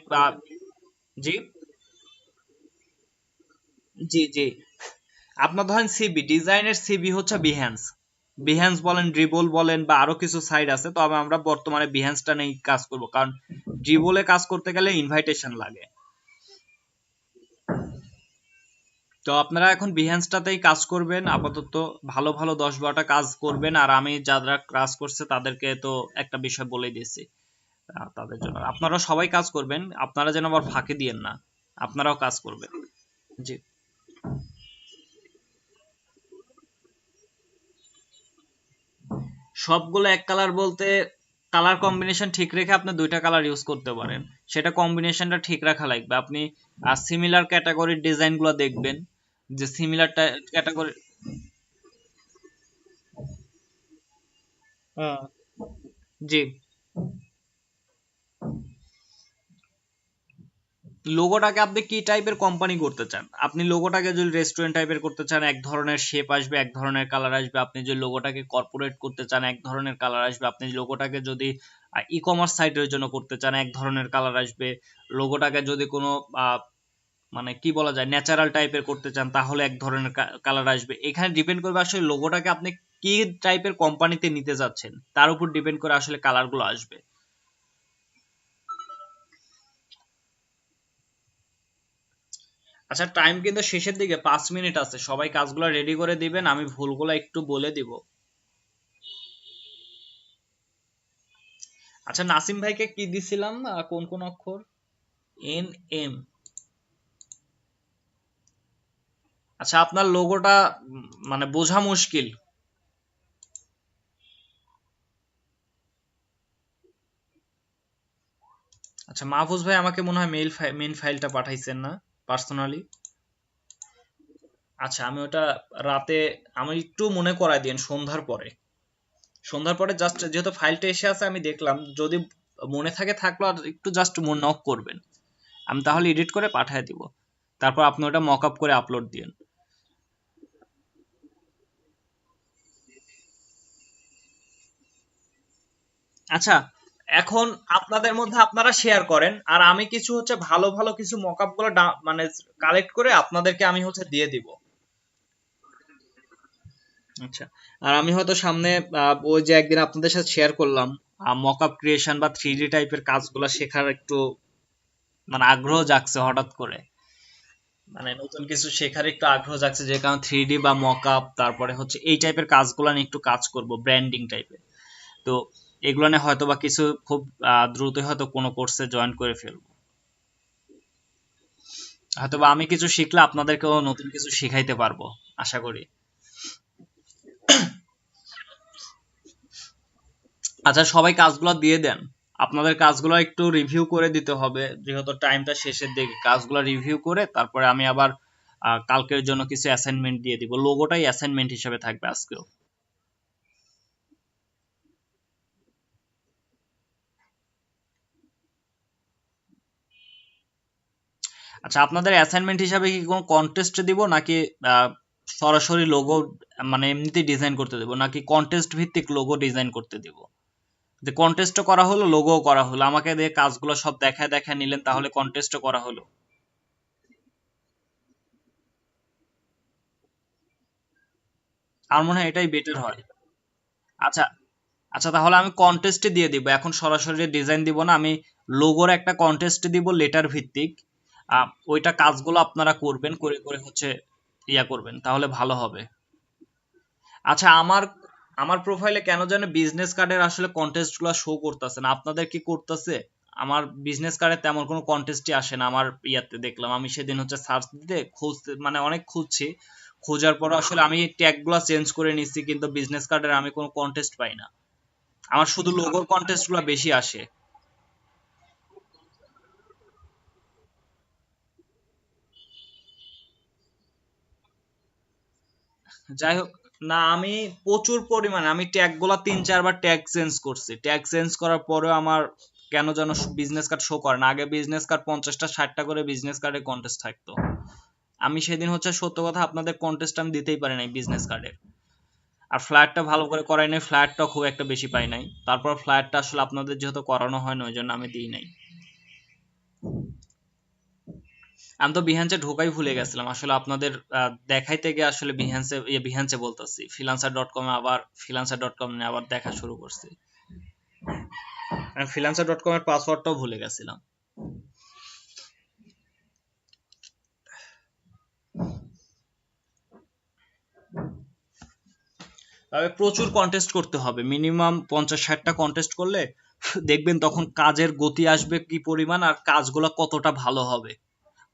জি জি জি। আপনার ধরেন সিবি ডিজাইনের সিবি হচ্ছে বিহ্যান্স, বিহ্যান্স বলেন, ড্রিবল বলেন, বা আরো কিছু সাইট আছে। তবে আমরা বর্তমানে বিহ্যান্সটা নিয়ে কাজ করব, কারণ ড্রিবলে কাজ করতে গেলে ইনভাইটেশন লাগে। তো আপনারা এখন বিহ্যান্সটাতেই কাজ করবেন আপাতত। ভালো ভালো 10-12টা কাজ করবেন, আর আমি যারা কাজ করছে তাদেরকে তো একটা বিষয় বলে দিয়েছি। তাদের জন্য আপনারা সবাই কাজ করবেন, আপনারা যেন আবার ফাঁকি দিয়েন না, আপনারাও কাজ করবেন। জি। সবগুলো এক কালার বলতে, কালার কম্বিনেশন ঠিক রেখে আপনি দুইটা কালার ইউজ করতে পারেন, সেটা কম্বিনেশনটা ঠিক রাখা লাগবে। আপনি সিমিলার ক্যাটাগরির ডিজাইন গুলো দেখবেন, যে সিমিলার ক্যাটাগরি। জি। লোগোটাকে আপনি কি টাইপের কোম্পানি করতে চান? আপনি লোগোটাকে যদি রেস্টুরেন্ট টাইপের করতে চান, এক ধরনের শেপ আসবে, এক ধরনের কালার আসবে। আপনি যদি লোগোটাকে কর্পোরেট করতে চান, এক ধরনের কালার আসবে। আপনি লোগোটাকে যদি ই কমার্স সাইটের জন্য করতে চান, এক ধরনের কালার আসবে। লোগোটাকে যদি কোনো মানে কি বলা যায়, ন্যাচারাল টাইপের করতে চান, তাহলে এক ধরনের কালার আসবে। এখানে ডিপেন্ড করবে আসলে লোগোটাকে আপনি কি টাইপের কোম্পানিতে নিতে যাচ্ছেন, তার উপর ডিপেন্ড করে আসলে কালারগুলো আসবে। আচ্ছা, টাইম কিন্তু শেষের দিকে, 5 মিনিট আছে, সবাই কাজগুলো রেডি করে দিবেন, আমি ভুলগুলো একটু বলে দিব। আচ্ছা, নাসিম ভাইকে কি দিছিলাম, কোন কোন অক্ষর? N M. আচ্ছা, আপনার লোগোটা মানে বোঝা মুশকিল। আচ্ছা, মাহফুজ ভাই আমাকে মনে হয় মেইন ফাইলটা পাঠাইছেন না পার্সোনালি? আচ্ছা, আমি ওটা রাতে, আমি একটু মনে করাই দিন সন্ধ্যার পরে। সন্ধ্যার পরে জাস্ট যেহেতু ফাইলটা এসে আছে আমি দেখলাম, যদি মনে থাকে থাকলো, আর একটু জাস্ট নক করবেন, আমি তাহলে এডিট করে পাঠিয়ে দিব। তারপর আপনি ওটা মক আপ করে আপলোড দিন। আচ্ছা, এখন আপনাদের মধ্যে আপনারা শেয়ার করেন, আর আমি কিছু হচ্ছে ভালো ভালো কিছু মকআপ গুলো মানে কালেক্ট করে আপনাদেরকে আমি হচ্ছে দিয়ে দিব। আচ্ছা, আর আমি হয়তো সামনে ওই যে একদিন আপনাদের সাথে শেয়ার করলাম মকআপ ক্রিয়েশন বা 3D টাইপের কাজগুলো শেখার একটু মানে আগ্রহ জাগছে হঠাৎ করে, মানে নতুন কিছু শেখার একটু আগ্রহ জাগছে, যে কারণে 3D বা মকআপ, তারপরে হচ্ছে এই টাইপের কাজগুলো নিয়ে একটু কাজ করব, ব্র্যান্ডিং টাইপের। তো এগুলো নিয়ে হয়তো বা কিছু খুব দ্রুতই হয়তো কোনো কোর্সে জয়েন করে ফেলবো। হয়তো বা আমি কিছু শিখলে আপনাদেরকেও নতুন কিছু শিখাইতে পারবো, আশা করি। আচ্ছা, সবাই কাজগুলো দিয়ে দেন। আপনাদের কাজগুলো একটু রিভিউ করে দিতে হবে, যেহেতু টাইমটা শেষের দিকে। কাজগুলো রিভিউ করে তারপরে আমি আবার কালকের জন্য কিছু অ্যাসাইনমেন্ট দিয়ে দিব। লোগোটাই অ্যাসাইনমেন্ট হিসেবে থাকবে আজকেও। আচ্ছা, আপনাদের অ্যাসাইনমেন্ট হিসাবে কি কোনো কন্টেস্ট দিব, নাকি আহ, সরাসরি লোগো মানে এমনিতেই ডিজাইন করতে দেবো, নাকি কন্টেস্ট ভিত্তিক লোগো ডিজাইন করতে দিব? যে কন্টেস্টও করা হলো, লোগোও করা হলো, আমাকে দিয়ে কাজগুলো সব দেখায় দেখায় নিলেন, তাহলে কন্টেস্টও করা হলো। আমার মনে হয় এটাই বেটার হয়। আচ্ছা, আচ্ছা, তাহলে আমি কন্টেস্টে দিয়ে দিব, এখন সরাসরি ডিজাইন দিব না আমি। লোগোর একটা কন্টেস্ট দিব লেটার ভিত্তিক। ওইটা কাজগুলো আপনারা করবেন, করে করে হচ্ছে ইয়া করবেন, তাহলে ভালো হবে। আচ্ছা, আমার আমার প্রোফাইলে কেন যেন বিজনেস কার্ডের আসলে কন্টেস্ট গুলো শো করতেছে না, আপনাদের কি করতেছে? আমার বিজনেস কার্ডে তেমন কোনো কন্টেস্টই আসে না, আমার ইয়াতে দেখলাম। আমি সেদিন হচ্ছে সার্চ দিতে খুঁজতে মানে অনেক খুঁজছি, খোঁজার পর আসলে আমি ট্যাগ গুলা চেঞ্জ করে নিচ্ছি, কিন্তু বিজনেস কার্ডের আমি কোনো কন্টেস্ট পাই না। আমার শুধু লোগোর কন্টেস্ট গুলো বেশি আসে। যাই হোক, না আমি প্রচুর পরিমাণে আমি ট্যাগ গুলা 3-4 বার ট্যাগ চেঞ্জ করছি। ট্যাগ চেঞ্জ করার পরেও আমার কেন যেন বিজনেস কার্ড শো করে না। আগে বিজনেস কার্ড 50টা 60টা করে বিজনেস কার্ডে কন্টেস্ট থাকতো। আমি সেদিন হচ্ছে সত্য কথা, আপনাদের কন্টেস্ট আমি দিতেই পারি নাই বিজনেস কার্ডের। আর ফ্ল্যাটটা ভালো করে করাই নাই, ফ্ল্যাটটা খুব একটা বেশি পাই নাই। তারপর ফ্ল্যাটটা আসলে আপনাদের যেহেতু করানো হয় না, ওই জন্য আমি দিই নাই। আমি তো বিহান্সে ঢোকাই ভুলে গেছিলাম আসলে আপনাদের দেখাইতে গিয়ে, আসলে বিহান্সে বলতেছি, ফ্রিল্যান্সার.কম আবার ফ্রিল্যান্সার.কম নিয়ে আবার দেখা শুরু করছি। আমি ফ্রিল্যান্সার.কম এর পাসওয়ার্ডটাও ভুলে গেছিলাম। তবে প্রচুর কন্টেস্ট করতে হবে, মিনিমাম 50-60টা কন্টেস্ট করলে দেখবেন তখন কাজের গতি আসবে কি পরিমাণ, আর কাজগুলো কতটা ভালো হবে।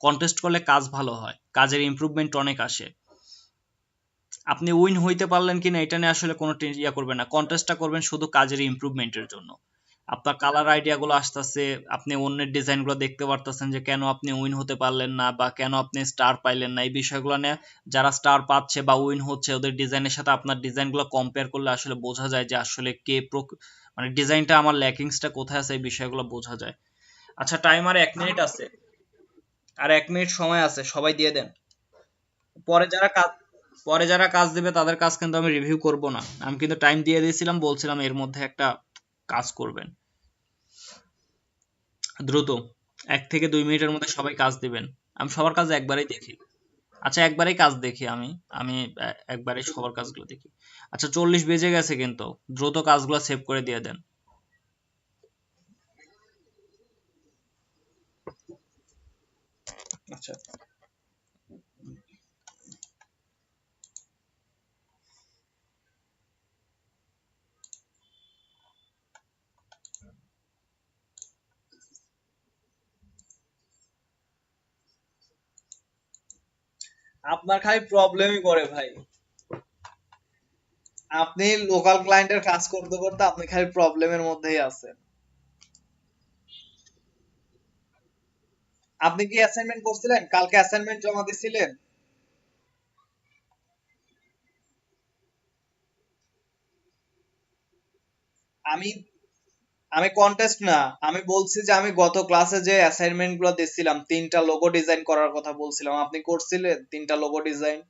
কন্টেস্ট করলে কাজ ভালো হয়, কাজের ইমপ্রুভমেন্ট অনেক আসে। আপনি উইন হইতে পারলেন কিনা এটা নিয়ে আসলে কোনো ইয়া করবেন না, কন্টেস্টটা করবেন শুধু কাজের ইমপ্রুভমেন্টের জন্য। আপনার কালার আইডিয়া গুলো আসতেছে, আপনি অন্যের ডিজাইন গুলো দেখতে পারতেছেন যে কেন আপনি উইন হতে পারলেন না, বা কেন আপনি স্টার পাইলেন না, এই বিষয়গুলো নিয়ে যারা স্টার পাচ্ছে বা উইন হচ্ছে, ওদের ডিজাইনের সাথে আপনার ডিজাইন গুলো কম্পেয়ার করলে আসলে বোঝা যায় যে আসলে মানে ডিজাইনটা আমার ল্যাকিংসটা কোথায় আছে, এই বিষয়গুলো বোঝা যায়। আচ্ছা, টাইম আর 1 মিনিট আছে, আর 1 মিনিট সময় আছে, সবাই দিয়ে দেন। পরে যারা কাজ পরে যারা কাজ দিবে তাদের কাজ কিন্তু আমি রিভিউ করব না। আমি কিন্তু টাইম দিয়ে দিয়েছিলাম, বলছিলাম এর মধ্যে একটা কাজ করবেন দ্রুত। 1 থেকে 2 মিনিটের মধ্যে সবাই কাজ দিবেন। আমি সবার কাজ একবারেই দেখি। আচ্ছা, একবারেই কাজ দেখি আমি। আমি একবারেই সবার কাজগুলো দেখি। আচ্ছা, 40 বেজে গেছে কিন্তু, দ্রুত কাজগুলো সেভ করে দিয়ে দেন। আচ্ছা, আপনার খালি প্রবলেমই করে ভাই। আপনি লোকাল ক্লায়েন্টের কাজ করতে করতে আপনি খালি প্রবলেমের মধ্যেই আছেন। আপনি কি অ্যাসাইনমেন্ট করছিলেন? কালকে অ্যাসাইনমেন্ট জমা দিছিলেন? আমি আমি কন্টেস্ট না, আমি বলছি যে আমি গত ক্লাসে যে অ্যাসাইনমেন্ট গুলো দিছিলাম, 3টা লোগো ডিজাইন করার কথা বলছিলাম, আপনি করছিলেন 3টা লোগো ডিজাইন?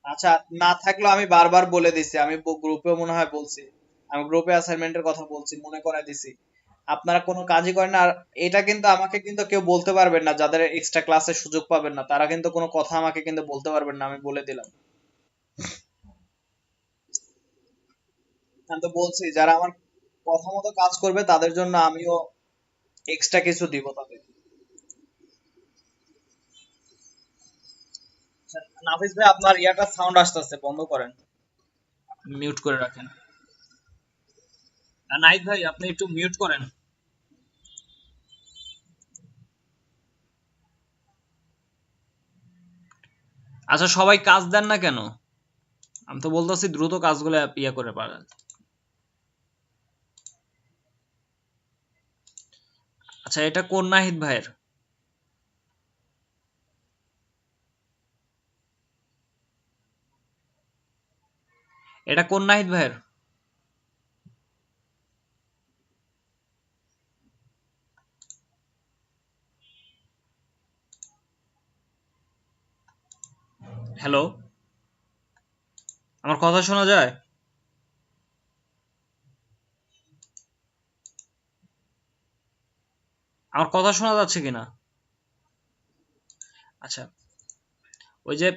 আচ্ছা, না থাকলেও আমি বারবার বলে দিছি, আমি গ্রুপে মনে হয় বলছি, আমি গ্রুপে অ্যাসাইনমেন্টের কথা বলছি, মনে করাই দিছি। আপনারা কোনো কাজই করেন না। আর এটা কিন্তু আমাকে কিন্তু কেউ বলতে পারবেন না, যাদের এক্সট্রা ক্লাসের সুযোগ পাবেন না তারা কিন্তু কোনো কথা আমাকে কিন্তু বলতে পারবেন না, আমি বলে দিলাম। আমি তো বলছি যারা আমার কথা মতো কাজ করবে তাদের জন্য আমিও এক্সট্রা কিছু দিব তাদের। আচ্ছা, নাফিস ভাই আপনার ইয়াটা সাউন্ড আসতেছে, বন্ধ করেন। মিউট করে রাখেন। আর নাইট ভাই আপনি একটু মিউট করেন। আচ্ছা সবাই কাজ দেন না কেন? আমি তো বলতেছি দ্রুত কাজগুলো ইয়ে করে পারেন। আচ্ছা এটা কোন নাহিদ ভাইয়ের? এটা কোন নাহিদ ভাইয়ের? হ্যালো, আমার কথা শোনা যায়? আমার কথা শোনা যাচ্ছে কিনা? আচ্ছা, ওই যে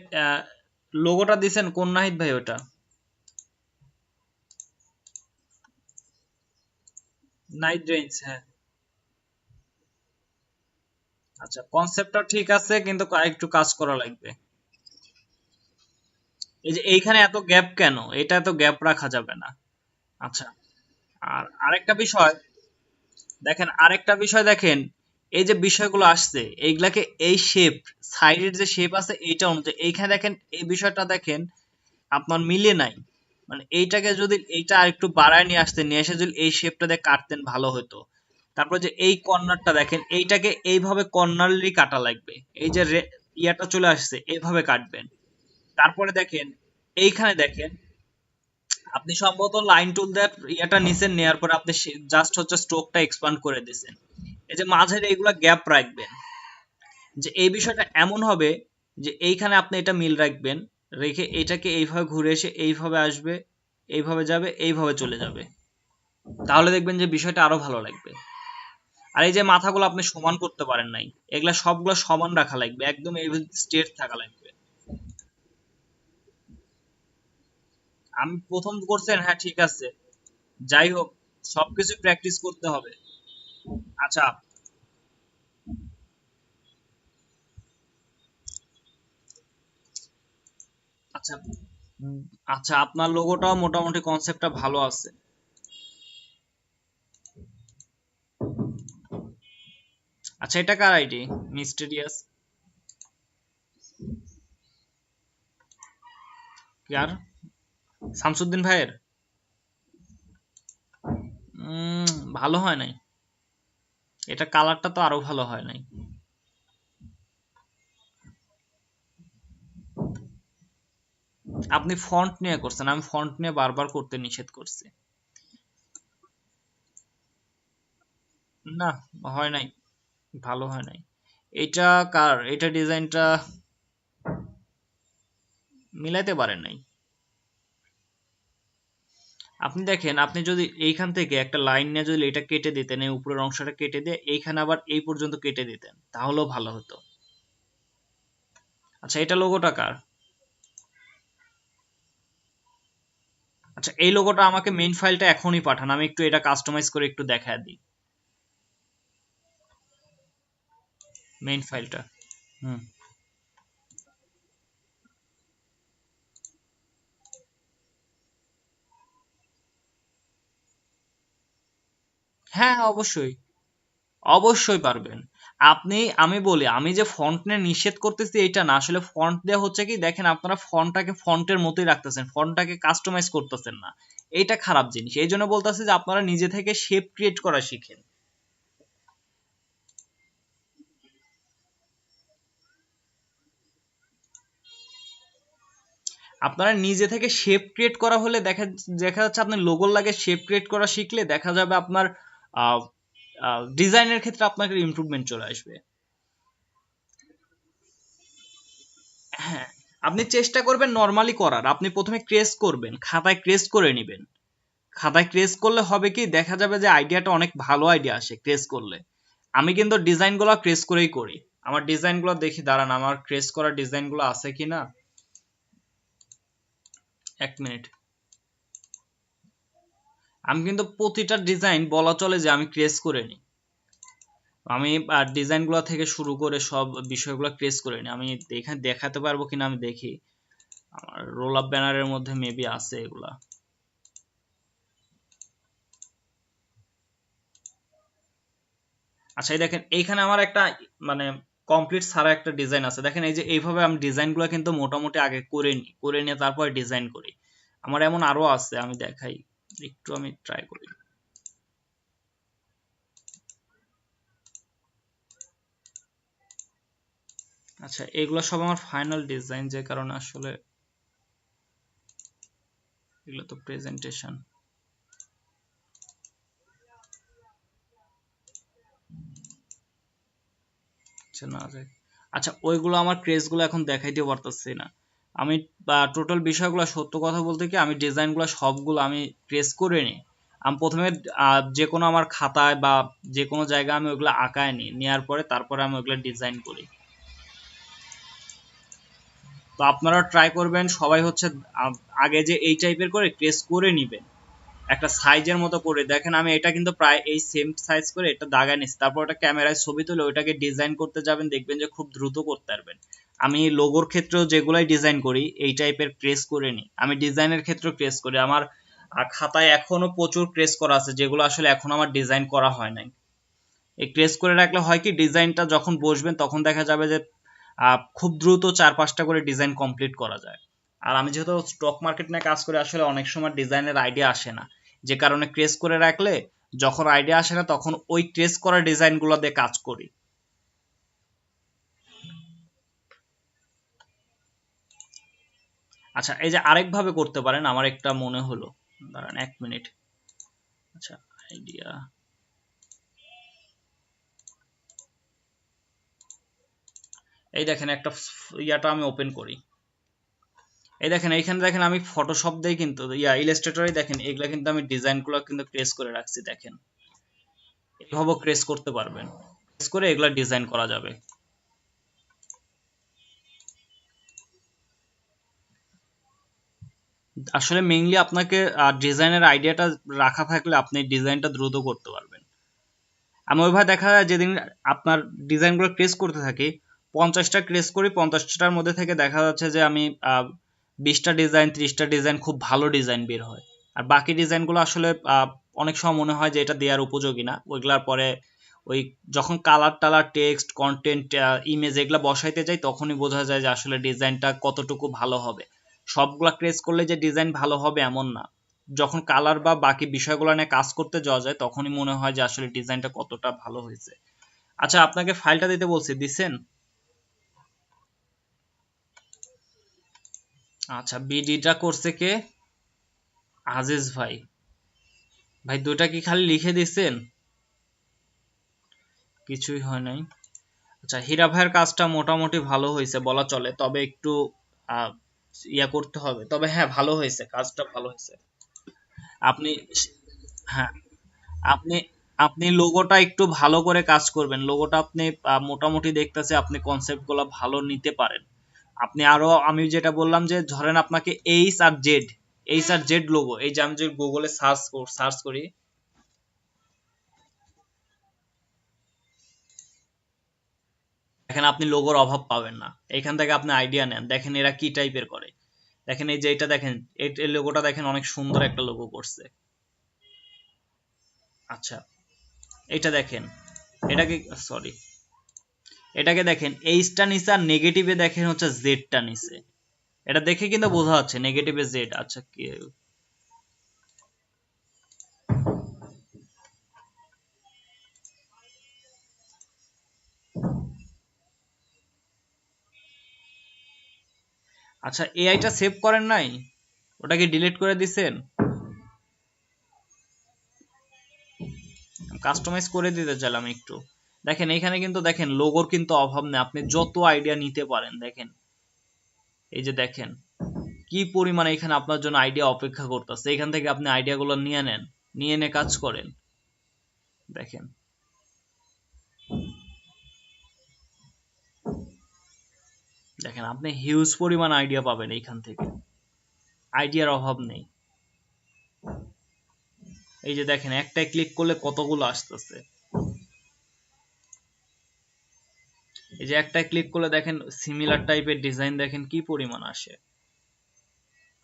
লোগোটা দিছেন কোন নাহিদ ভাই ওটা? নাইট রেঞ্জ, হ্যাঁ। আচ্ছা কনসেপ্টটা ঠিক আছে কিন্তু একটু কাজ করা লাগবে। এই যে এইখানে এত গ্যাপ কেন? এটা এত গ্যাপ রাখা যাবে না। আচ্ছা, আর আরেকটা বিষয় দেখেন, আরেকটা বিষয় দেখেন, এই যে বিষয়গুলো আসছে এইগুলাকে এই শেপ, সাইডের যে শেপ আছে এইটা অনুযায়ী এইখানে দেখেন, এই বিষয়টা দেখেন আপনার মিলে নাই। মানে এইটাকে যদি এইটা আরেকটু বাড়ায় নিয়ে আসতেন, নিয়ে এসে যদি এই শেপটা দিয়ে কাটতেন ভালো হতো। তারপর যে এই কর্নারটা দেখেন, এইটাকে এইভাবে কর্নারলি কাটা লাগবে। এই যে ইয়াটা চলে আসছে এইভাবে কাটবেন। তারপরে দেখেন, এইখানে দেখেন আপনি সম্ভবত লাইন টুল দিয়ে ইয়াটা নিচে নেয়ার পর আপনি জাস্ট হচ্ছে স্ট্রোকটা এক্সপান্ড করে দিয়েছেন। এই যে মাঝের এইগুলা গ্যাপ রাখবেন, যে এই বিষয়টা এমন হবে যে এইখানে আপনি এটা মিল রাখবেন, রেখে এটাকে এইভাবে ঘুরে এসে এইভাবে আসবে, এইভাবে যাবে, এইভাবে চলে যাবে। তাহলে দেখবেন যে বিষয়টা আরো ভালো লাগবে। আর এই যে মাথাগুলো আপনি সমান করতে পারেন নাই, এগুলা সবগুলো সমান রাখা লাগবে, একদম এইভাবে স্ট্রেট থাকা লাগবে। আমি প্রথম করছেন, হ্যাঁ ঠিক আছে, যাই হোক সবকিছু প্র্যাকটিস করতে হবে। আচ্ছা, আচ্ছা, উম, আচ্ছা আপনার লোগোটাও মোটামুটি কনসেপ্টটা ভালো আছে। আচ্ছা এটা কার আইডি? মিস্টেরিয়াস কার? শামসুদ্দিন ভাইয়ের? উম, ভালো হয় নাই। এটা কালারটা তো আরো ভালো হয় নাই। আপনি ফন্ট নিয়ে করছেন, আমি ফন্ট নিয়ে বারবার করতে নিষেধ করছি। না, হয় নাই, ভালো হয় নাই। এটা কার? এটা ডিজাইনটা মিলাইতে পারেন নাই। আপনি দেখেন, আপনি যদি এইখান থেকে একটা লাইন নিয়ে যদি এটা কেটে দিতেন, এই উপরের অংশটা কেটে দিয়ে এইখানে আবার এই পর্যন্ত কেটে দিতেন তাহলেও ভালো হতো। আচ্ছা এটা লোগোটা কার? আচ্ছা এই লোগোটা আমাকে মেইন ফাইলটা এখনই পাঠান, আমি একটু এটা কাস্টমাইজ করে একটু দেখায় দিই। মেইন ফাইলটা, হুম। হ্যাঁ অবশ্যই, অবশ্যই পারবেন। আপনি, আমি বলি, আমি যে ফন্ট নিয়ে নিষেধ করতেছি এটা না, আসলে ফন্ট দেওয়া হচ্ছে কি দেখেন, আপনারা ফন্টটাকে ফন্টের মতোই রাখতেছেন, ফন্টটাকে কাস্টমাইজ করতেছেন না। এইটা খারাপ জিনিস, এই জন্য বলতেছি যে আপনারা নিজে থেকে শেপ ক্রিয়েট করা শিখেন। আপনারা নিজে থেকে শেপ ক্রিয়েট করা হলে দেখা দেখা যাচ্ছে আপনি লোগোর লাগে শেপ ক্রিয়েট করা শিখলে দেখা যাবে আপনার ডিজাইনের ক্ষেত্রে আপনাকে ইমপ্রুভমেন্ট চলে আসবে। হ্যাঁ, আপনি চেষ্টা করবেন নর্মালি করার। আপনি প্রথমে ক্রেস করবেন, খাতায় ক্রেস করে নেবেন। খাতায় ক্রেস করলে হবে কি, দেখা যাবে যে আইডিয়াটা অনেক ভালো আইডিয়া আসে ক্রেস করলে। আমি কিন্তু ডিজাইনগুলো ক্রেস করেই করি। আমার ডিজাইনগুলো দেখি, দাঁড়ান আমার ক্রেস করা ডিজাইনগুলো আছে কিনা, এক মিনিট। আমি কিন্তু প্রতিটা ডিজাইন বলা চলে যে আমি ক্রেস করে নিই। আমি ডিজাইনগুলো থেকে শুরু করে সব বিষয়গুলো ক্রেস করে নিই। আমি এখানে দেখাতে পারবো কিনা আমি দেখি। আমার রোল আপ ব্যানারের মধ্যে মেবি আছে এগুলা। আচ্ছা, এই দেখেন এইখানে আমার একটা মানে কমপ্লিট সারা একটা ডিজাইন আছে। দেখেন এই যে এইভাবে আমি ডিজাইনগুলো কিন্তু মোটামুটি আগে করে নিই, করে নিয়ে তারপরে ডিজাইন করি। আমার এমন আরো আছে, আমি দেখাই একটু, আমি ট্রাই করি। আচ্ছা, এগুলো সব আমার ফাইনাল ডিজাইন, যে কারণে আসলে এগুলো তো প্রেজেন্টেশন। আচ্ছা, না যায়। আচ্ছা, ওইগুলো আমার ক্রেজগুলো এখন দেখাইতে পারতেছি না। আমি টোটাল বিষয়গুলো সত্য কথা বলতে কি, আমি ডিজাইনগুলো সবগুলো আমি ক্রেজ করে নিই। আমি প্রথমে যে কোনো আমার খাতায় বা যে কোনো জায়গায় আমি ওইগুলো আঁকায় নিই, নেওয়ার পরে তারপরে আমি ওইগুলো ডিজাইন করি। তো আপনারা ট্রাই করবেন সবাই হচ্ছে আগে যে এই টাইপের করে ক্রেজ করে নিবেন, একটা সাইজের মতো করে। দেখেন আমি এটা কিন্তু প্রায় এই সেম সাইজ করে এটা দাগায় নিচ্ছি, তারপর ওটা ক্যামেরায় ছবি তুলে ওইটাকে ডিজাইন করতে যাবেন, দেখবেন যে খুব দ্রুত করতে পারবেন। আমি লোগোর ক্ষেত্রেও যেগুলাই ডিজাইন করি এই টাইপের ক্রেস করে নিই। আমি ডিজাইনের ক্ষেত্রেও ক্রেস করি। আমার খাতায় এখনো প্রচুর ক্রেস করা আছে যেগুলো আসলে এখন আমার ডিজাইন করা হয় নাই। এই ক্রেস করে রাখলে হয় কি, ডিজাইনটা যখন বসবেন তখন দেখা যাবে যে খুব দ্রুত 4-5টা করে ডিজাইন কমপ্লিট করা যায়। আর আমি যেহেতু স্টক মার্কেট নিয়ে কাজ করি, আসলে অনেক সময় ডিজাইনের আইডিয়া আসে না, যে কারণে ক্রেস করে রাখলে যখন আইডিয়া আসে না তখন ওই ক্রেস করা ডিজাইনগুলো দিয়ে কাজ করি। আচ্ছা, এই যে আরেকভাবে করতে পারেন, আমার একটা মনে হলো, দাঁড়ান এক মিনিট। আচ্ছা, আইডিয়া, এই দেখেন একটা ইয়াটা আমি ওপেন করি। এই দেখেন এইখানে দেখেন আমি ফটোশপ দিয়ে কিন্তু ইলাস্ট্রেটরে দেখেন এগুলা কিন্তু আমি ডিজাইনগুলো কিন্তু ক্রেস করে রাখছি। দেখেন এভাবে ক্রেস করতে পারবেন, ক্রেস করে এগুলা ডিজাইন করা যাবে। আসলে মেইনলি আপনাকে ডিজাইনের আইডিয়াটা রাখা থাকলে আপনি ডিজাইনটা দ্রুত করতে পারবেন। আমি ওইভাবে দেখা যায় যেদিন আপনার ডিজাইনগুলো ক্রেস করতে থাকি, 50টা ক্রেস করি, 50টার মধ্যে থেকে দেখা যাচ্ছে যে আমি 20টা ডিজাইন 30টা ডিজাইন খুব ভালো ডিজাইন বের হয়। আর বাকি ডিজাইনগুলো আসলে অনেক সময় মনে হয় যে এটা দেওয়ার উপযোগী না, ওইগুলার পরে ওই যখন কালার টালার টেক্সট কন্টেন্ট ইমেজ এগুলা বসাইতে যাই তখনই বোঝা যায় যে আসলে ডিজাইনটা কতটুকু ভালো হবে। সবগুলা ক্রেস করলে যে ডিজাইন ভালো হবে এমন না, যখন কালার বা বাকি বিষয়গুলো নিয়ে কাজ করতে যাওয়া যায় তখনই মনে হয় যে আসলে ডিজাইনটা কতটা ভালো হয়েছে। আচ্ছা, আপনাকে ফাইলটা দিতে বলছি, দিছেন? আচ্ছা, বিডিটা করছে কে? আজিজ ভাই। ভাই দুইটা কি খালি লিখে দিছেন? কিছুই হয় নাই। আচ্ছা, হীরা ভাইয়ের কাজটা মোটামুটি ভালো হয়েছে বলা চলে, তবে একটু আহ, ইয়া করতে হবে, তবে হ্যাঁ ভালো হয়েছে, কাজটা ভালো হয়েছে। আপনি, হ্যাঁ, আপনি আপনি লোগোটা একটু ভালো করে কাজ করবেন। লোগোটা আপনি মোটামুটি দেখতেছে আপনি কনসেপ্ট গুলো ভালো নিতে পারেন। আপনি আরো, আমি যেটা বললাম যে ধরেন আপনাকে এইচ আর জেড লোগো, এই যে আমি যে গুগলে সার্চ করি, দেখেন আপনি লোগোর অভাব পাবেন না। এখান থেকে আপনি আইডিয়া নেন, দেখেন এরা কি টাইপের করে। দেখেন এই যে এটা দেখেন, এই লোগোটা দেখেন অনেক সুন্দর একটা লোগো করছে। আচ্ছা, এটা দেখেন, এটাকে, সরি, এটাকে দেখেন এইচটা নিচে আর নেগেটিভে দেখেন হচ্ছে জেডটা নিচে। এটা দেখে কিন্তু বোঝা যাচ্ছে নেগেটিভে জেড। আচ্ছা, কি, আচ্ছা, এআইটা সেভ করেন নাই? ওটাকে ডিলিট করে দিছেন? কাস্টমাইজ করে দিতে চাইলাম একটু। দেখেন এখানে কিন্তু দেখেন লোগোর কিন্তু অভাব নেই, আপনি যত আইডিয়া নিতে পারেন। দেখেন এই যে দেখেন কি পরিমাণে এখানে আপনার জন্য আইডিয়া অপেক্ষা করতেছে, এখান থেকে আপনি আইডিয়াগুলো নিয়ে নেন, নিয়ে এনে কাজ করেন। দেখেন দেখেন আপনি হিউজ পরিমাণ আইডিয়া পাবেন এইখান থেকে, আইডিয়ার অভাব নেই। এই যে দেখেন একটাই ক্লিক করলে কতগুলো আসতেছে, এই যে একটাই ক্লিক করলে দেখেন সিমিলার টাইপের ডিজাইন দেখেন কি পরিমাণ আসে।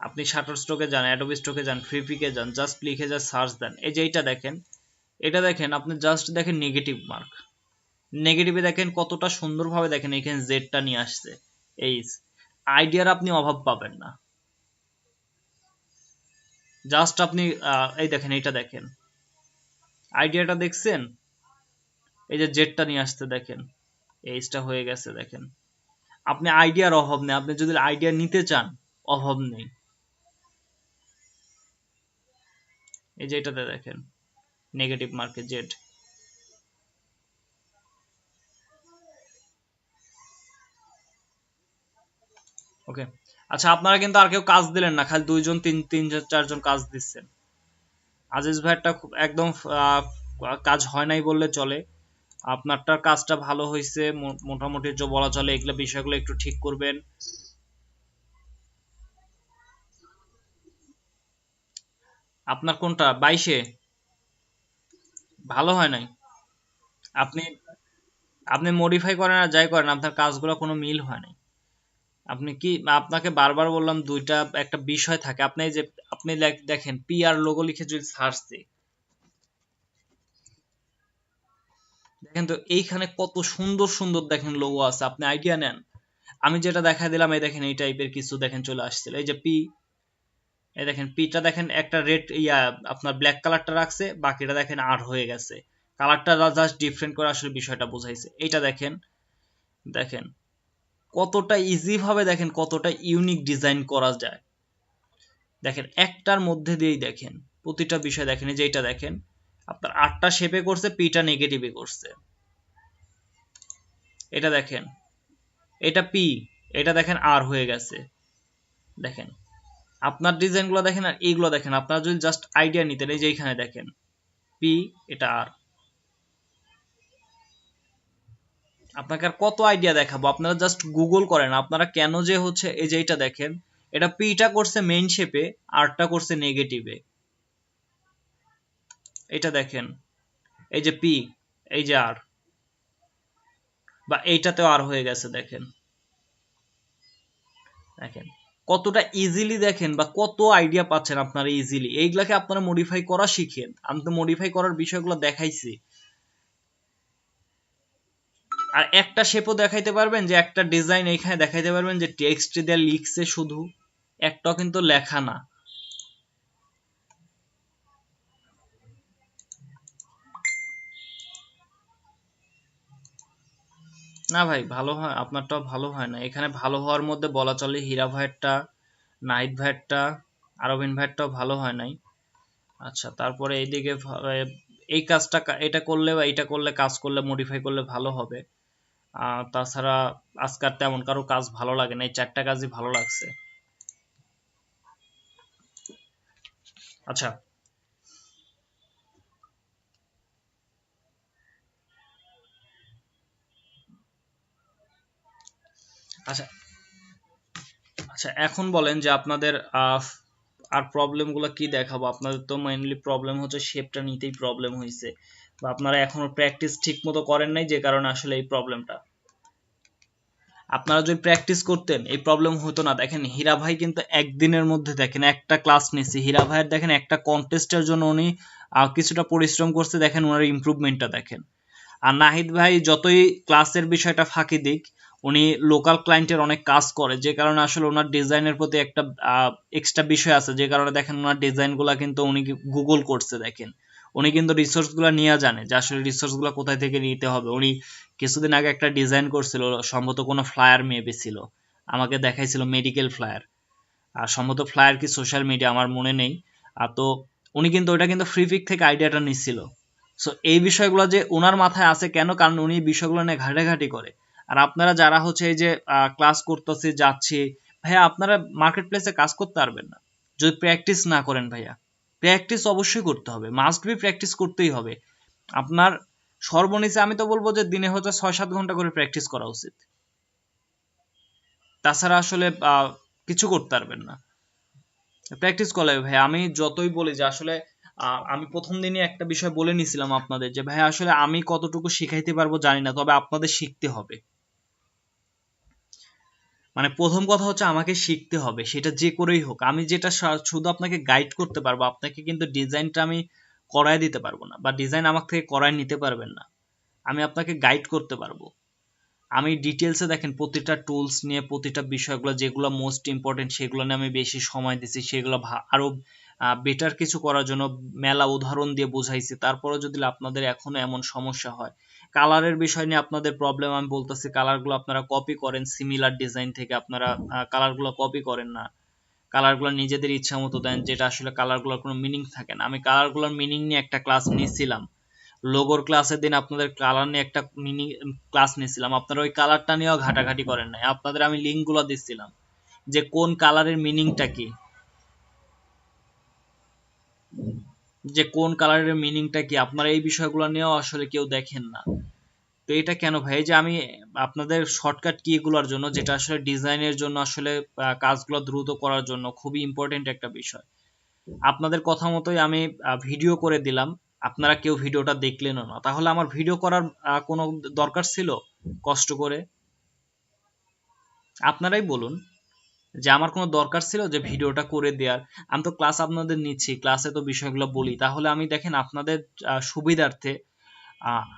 আপনি শাটারস্টকে যান, অ্যাডোবি স্টকে যান, ফ্রিপিকে যান, জাস্ট লিখে যা সার্চ দেন। এই যে এইটা দেখেন, এটা দেখেন আপনি জাস্ট দেখেন নেগেটিভ মার্ক, নেগেটিভে দেখেন কতটা সুন্দরভাবে দেখেন এখানে জেডটা নিয়ে আসছে। এই আইডিয়ার আপনি অভাব পাবেন না। জাস্ট আপনি এই দেখেন এইটা দেখেন, আইডিয়াটা দেখছেন, এই যে জেডটা নিয়ে আসতে দেখেন, এইটা হয়ে গেছে। দেখেন আপনি আইডিয়ার অভাব নেই, আপনি যদি আইডিয়া নিতে চান অভাব নেই। এই যে এটাতে দেখেন নেগেটিভ মার্কে জেড। ওকে, আচ্ছা আপনারা কিন্তু আর কেউ কাজ দিলেন না, খালি দুইজন তিনজন চারজন কাজ দিচ্ছেন। আজিজ ভাইয়েরটা খুব একদম কাজ হয় নাই বললে চলে, আপনারটার কাজটা ভালো হয়েছে মোটামুটি যে বলা চলে। এগুলো বিষয়গুলো একটু ঠিক করবেন। আপনার কোনটা 22-এ ভালো হয় নাই? আপনি আপনি মডিফাই করেন আর যাই করেন, আপনার কাজগুলো কোনো মিল হয় নাই। আপনি কি, আপনাকে বারবার বললাম দুইটা একটা বিষয় থাকে। আপনি যে আপনি দেখেন পিআর লোগো লিখে যদি সার্চ দিই, দেখেন তো এইখানে কত সুন্দর সুন্দর দেখেন লোগো আছে, আপনি আইডিয়া নেন। আমি যেটা দেখা দিলাম এই দেখেন এই টাইপের কিছু দেখেন চলে আসছিল। এই যে পি, এই দেখেন পিটা দেখেন একটা রেড আপনার ব্ল্যাক কালারটা রাখছে, বাকিটা দেখেন আর হয়ে গেছে। কালারটা জাস্ট ডিফারেন্ট করে আসলে বিষয়টা বোঝাইছে। এইটা দেখেন, দেখেন কতটা ইজি ভাবে দেখেন কতটা ইউনিক ডিজাইন করা যায়। দেখেন একটার মধ্যে দিয়েই দেখেন প্রতিটা বিষয় দেখেন। এই যে এটা দেখেন আপনার আটটা শেপে করছে, পিটা নেগেটিভে করছে। এটা দেখেন, এটা পি, এটা দেখেন আর হয়ে গেছে। দেখেন আপনার ডিজাইনগুলো দেখেন আর এইগুলো দেখেন, আপনারা যদি জাস্ট আইডিয়া নিতেন। এই যে এইখানে দেখেন পি, এটা আর। আপনাকে আর কত আইডিয়া দেখাবো, আপনারা জাস্ট গুগল করেন। আপনারা কেন যে হচ্ছে এই যে এইটা দেখেন, এটা পিটা করছে মেইন শেপে, আরটা করছে নেগেটিভে। এটা দেখেন এই যে পি, এই যে আর, বা এইটাতেও আর হয়ে গেছে। দেখেন দেখেন কতটা ইজিলি দেখেন, বা কত আইডিয়া পাচ্ছেন আপনারা ইজিলি। এইগুলাকে আপনারা মডিফাই করা শিখেন, আমি তো মডিফাই করার বিষয়গুলো দেখাইছি। আর একটা শেপও দেখাইতে পারবেন, যে একটা ডিজাইন এইখানে দেখাইতে পারবেন যে টেক্সট দিয়ে লিখছে শুধু, একটাও কিন্তু লেখা না। না ভাই ভালো হয়, আপনারটাও ভালো হয় না। এখানে ভালো হওয়ার মধ্যে বলা চলে হীরা ভাইয়েরটা, নাহিদ ভাইয়েরটা, আরবিন ভাইয়েরটাও ভালো হয় নাই। আচ্ছা তারপরে এইদিকে এই কাজটা এটা করলে বা এটা করলে কাজ করলে মডিফাই করলে ভালো হবে। তাছাড়া আজকাল তেমন কারো কাজ ভালো লাগে না, এই চারটা কাজই ভালো লাগছে। আচ্ছা আচ্ছা আচ্ছা এখন বলেন যে আপনাদের আর প্রবলেম গুলো কি দেখাবো। আপনাদের তো মেইনলি প্রবলেম হচ্ছে শেপটা নিতেই প্রবলেম হয়েছে, বা আপনারা এখনো প্র্যাকটিস ঠিক মতো করেন নাই, যে কারণে আসলে এই প্রবলেমটা। আপনারা যদি প্র্যাকটিস করতেন এই প্রবলেম হতো না। দেখেন হীরা ভাই কিন্তু একদিনের মধ্যে দেখেন একটা ক্লাস নিচ্ছে। হীরা ভাইয়ের দেখেন একটা কন্টেস্টের জন্য উনি কিছুটা পরিশ্রম করছে, দেখেন ওনার ইমপ্রুভমেন্টটা দেখেন। আর নাহিদ ভাই যতই ক্লাসের বিষয়টা ফাঁকি দিক, উনি লোকাল ক্লায়েন্টের অনেক কাজ করে, যে কারণে আসলে ওনার ডিজাইনের প্রতি একটা এক্সট্রা বিষয় আছে, যে কারণে দেখেন ওনার ডিজাইনগুলো কিন্তু উনি গুগল করছে। দেখেন উনি কিন্তু রিসোর্সগুলো নিয়ে জানে যে আসলে রিসোর্সগুলো কোথায় থেকে নিতে হবে। উনি কিছুদিন আগে একটা ডিজাইন করছিল, সম্ভবত কোনো ফ্লায়ার মেবি ছিল, আমাকে দেখাইছিল মেডিকেল ফ্লায়ার, আর সম্ভবত ফ্লায়ার কি সোশ্যাল মিডিয়া আমার মনে নেই। তো উনি কিন্তু ওইটা কিন্তু ফ্রি পিক থেকে আইডিয়াটা নিচ্ছিল। সো এই বিষয়গুলো যে ওনার মাথায় আছে কেন, কারণ উনি এই বিষয়গুলো নিয়ে ঘাটাঘাটি করে। আর আপনারা যারা হচ্ছে এই যে ক্লাস করতেছি যাচ্ছি, ভাইয়া আপনারা মার্কেট প্লেসে কাজ করতে পারবেন না যদি প্র্যাকটিস না করেন। ভাইয়া প্র্যাকটিস অবশ্যই করতে হবে, মাস্ট বি প্র্যাকটিস করতেই হবে। আপনার সর্বনিচে আমি তো বলবো যে দিনে হচ্ছে 6-7 ঘন্টা করে প্র্যাকটিস করা উচিত, তাছাড়া আসলে কিছু করতে পারবেন না। প্র্যাকটিস করলে ভাই, আমি যতই বলি যে আসলে আমি প্রথম দিনই একটা বিষয় বলে নিছিলাম আপনাদের যে ভাই আসলে আমি কতটুকু শিখাইতে পারবো জানি না, তবে আপনাদের শিখতে হবে। মানে প্রথম কথা হচ্ছে আমাকে শিখতে হবে, সেটা যে করেই হোক। আমি যেটা শুধু আপনাকে গাইড করতে পারবো, আপনাকে কিন্তু ডিজাইনটা আমি করায় দিতে পারবো না, বা ডিজাইন আমার থেকে করায় নিতে পারবেন না। আমি আপনাকে গাইড করতে পারবো। আমি ডিটেলসে দেখেন প্রতিটা টুলস নিয়ে, প্রতিটা বিষয়গুলো যেগুলো মোস্ট ইম্পর্টেন্ট সেগুলো নিয়ে আমি বেশি সময় দিছি, সেগুলো আরো বেটার কিছু করার জন্য মেলা উদাহরণ দিয়ে বুঝাইছি। তারপরে যদি আপনাদের এখনো এমন সমস্যা হয়, কালারের বিষয় নিয়ে আপনাদের প্রবলেম, আমি বলতেছি কালারগুলো আপনারা কপি করেন সিমিলার ডিজাইন থেকে, আপনারা কালারগুলো কপি করেন না, কালারগুলো নিজেদের ইচ্ছা মতো দেন, যেটা আসলে কালারগুলোর কোনো মিনিং থাকে না। আমি কালারগুলোর মিনিং নিয়ে একটা ক্লাস নিয়েছিলাম, লোগোর ক্লাসের দিন আপনাদের কালার নিয়ে একটা মিনি ক্লাস নিয়েছিলাম, আপনারা ওই কালারটা নিয়েও ঘাটাঘাটি করেন নাই। আপনাদের আমি লিঙ্ক গুলো দিচ্ছিলাম যে কোন কালারের মিনিংটা কি, যে কোন কালারের মিনিংটা কি, আপনারা এই বিষয়গুলো নিয়েও আসলে কেউ দেখেন না। তো এটা কেন ভাই? যে আমি আপনাদের শর্টকাট কি এগুলোর জন্য, যেটা আসলে ডিজাইনের জন্য আসলে কাজগুলো দ্রুত করার জন্য খুবই ইম্পর্টেন্ট একটা বিষয়। আপনাদের কথা মতোই আমি ভিডিও করে দিলাম, আপনারা কেউ ভিডিওটা দেখলেনও না, তাহলে আমার ভিডিও করার কোনো দরকার ছিল কষ্ট করে? আপনারাই বলুন যে আমার কোনো দরকার ছিল যে ভিডিওটা করে দেওয়ার? আমি তো ক্লাস আপনাদের নিচ্ছি, ক্লাসে তো বিষয়গুলো বলি, তাহলে আমি দেখেন আপনাদের সুবিধার্থে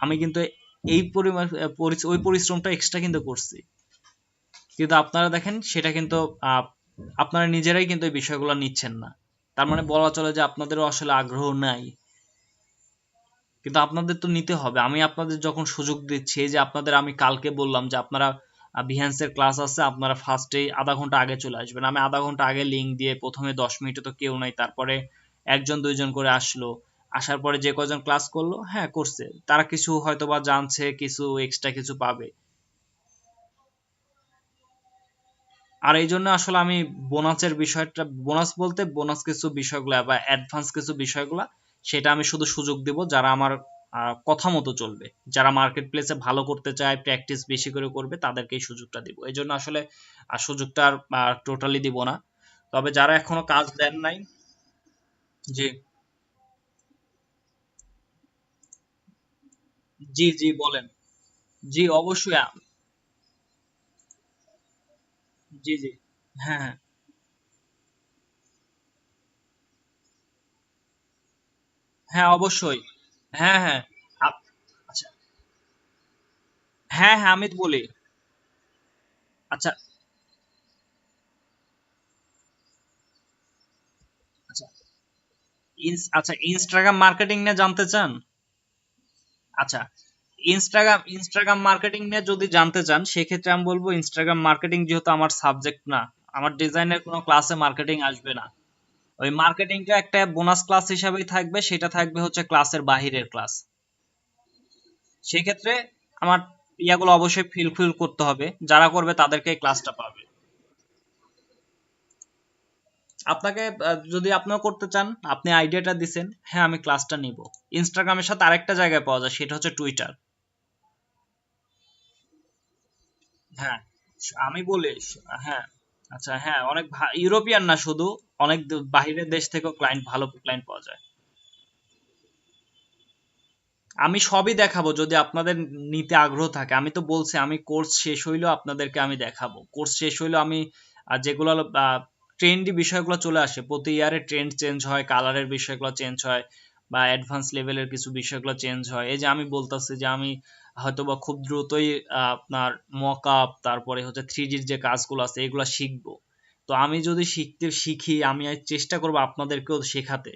আমি কিন্তু এই পরিমাণ ওই পরিশ্রমটা এক্সট্রা কিন্তু করছি, কিন্তু আপনারা দেখেন সেটা কিন্তু আপনারা নিজেরাই কিন্তু এই বিষয়গুলো নিচ্ছেন না। তার মানে বলা চলে যে আপনাদেরও আসলে আগ্রহ নাই। কিন্তু আপনাদের তো নিতে হবে। আমি আপনাদের যখন সুযোগ দিচ্ছি, এই যে আপনাদের আমি কালকে বললাম যে আপনারা বিহেন্সের ক্লাস আছে, আপনারা ফার্স্টেই আধা ঘন্টা আগে চলে আসবেন। আমি আধা ঘন্টা আগে লিঙ্ক দিয়ে প্রথমে 10 মিনিটে তো কেউ নাই, তারপরে একজন দুইজন করে আসলো, আসার পরে যে কজন ক্লাস করলো, হ্যাঁ করছে, তারা কিছু হয়তো বা জানছে, কিছু এক্সট্রা কিছু পাবে। আর এই জন্য আসলে আমি বোনাসের বিষয়টা, বোনাস বলতে বোনাস কিছু বিষয়গুলো বা অ্যাডভান্স কিছু বিষয়গুলো, সেটা আমি শুধু সুযোগ দেব যারা আমার কথা মতো চলবে, যারা মার্কেট প্লেসে ভালো করতে চায়, প্র্যাকটিস বেশি করে করবে, তাদেরকে এই সুযোগটা দিব। এই জন্য আসলে সুযোগটা আর টোটালি দিব না। তবে যারা এখনো কাজ দেন নাই, জি জি জি বলেন। জি অবশ্যই জি জি, হ্যাঁ হ্যাঁ হ্যাঁ অবশ্যই, হ্যাঁ হ্যাঁ আচ্ছা, হ্যাঁ হ্যাঁ আমি তো বলি। আচ্ছা আচ্ছা আচ্ছা, ইনস্টাগ্রাম মার্কেটিং নিয়ে জানতে চান? আচ্ছা, ইনস্টাগ্রাম মার্কেটিং নিয়ে যদি জানতে চান, সেক্ষেত্রে আমি বলবো ইনস্টাগ্রাম মার্কেটিং যেহেতু আমার সাবজেক্ট না, আমার ডিজাইনের কোনো ক্লাসে মার্কেটিং আসবে না। ওই মার্কেটিংটা একটা বোনাস ক্লাস হিসাবেই থাকবে, সেটা থাকবে হচ্ছে ক্লাসের বাহিরের ক্লাস। সেক্ষেত্রে আমার ইয়াগুলো অবশ্যই ফিল করতে হবে, যারা করবে তাদেরকে এই ক্লাসটা পাবে। আপনাকে যদি আপনিও করতে চান, আপনি আইডিয়াটা দিছেন, হ্যাঁ আমি ক্লাসটা নিব। ইনস্টাগ্রামের সাথে আরেকটা জায়গায় পাওয়া যায়, সেটা হচ্ছে টুইটার। হ্যাঁ আমি বলি, হ্যাঁ আচ্ছা, হ্যাঁ অনেক ইউরোপিয়ান না শুধু, অনেক বাহিরের দেশ থেকেও ক্লায়েন্ট, ভালো ক্লায়েন্ট পাওয়া যায়। আমি সবই দেখাবো যদি আপনাদের নিতে আগ্রহ থাকে। আমি তো বলছি আমি কোর্স শেষ হইলেও আপনাদেরকে আমি দেখাবো, কোর্স শেষ হইলেও আমি যেগুলো ট্রেন্ডি বিষয়গুলো চলে আসে, প্রতি ইয়ারে ট্রেন্ড চেঞ্জ হয়, কালারের বিষয়গুলো চেঞ্জ হয়, বা অ্যাডভান্স লেভেলের কিছু বিষয়গুলো চেঞ্জ হয়। এই যে আমি বলতেছি যে আমি হয়তোবা খুব দ্রুতই আপনার মক আপ, তারপরে হচ্ছে 3D যে কাজগুলো আছে এগুলো শিখবো। তো আমি যদি শিখি, আমি চেষ্টা করবো আপনাদেরকেও শেখাতে।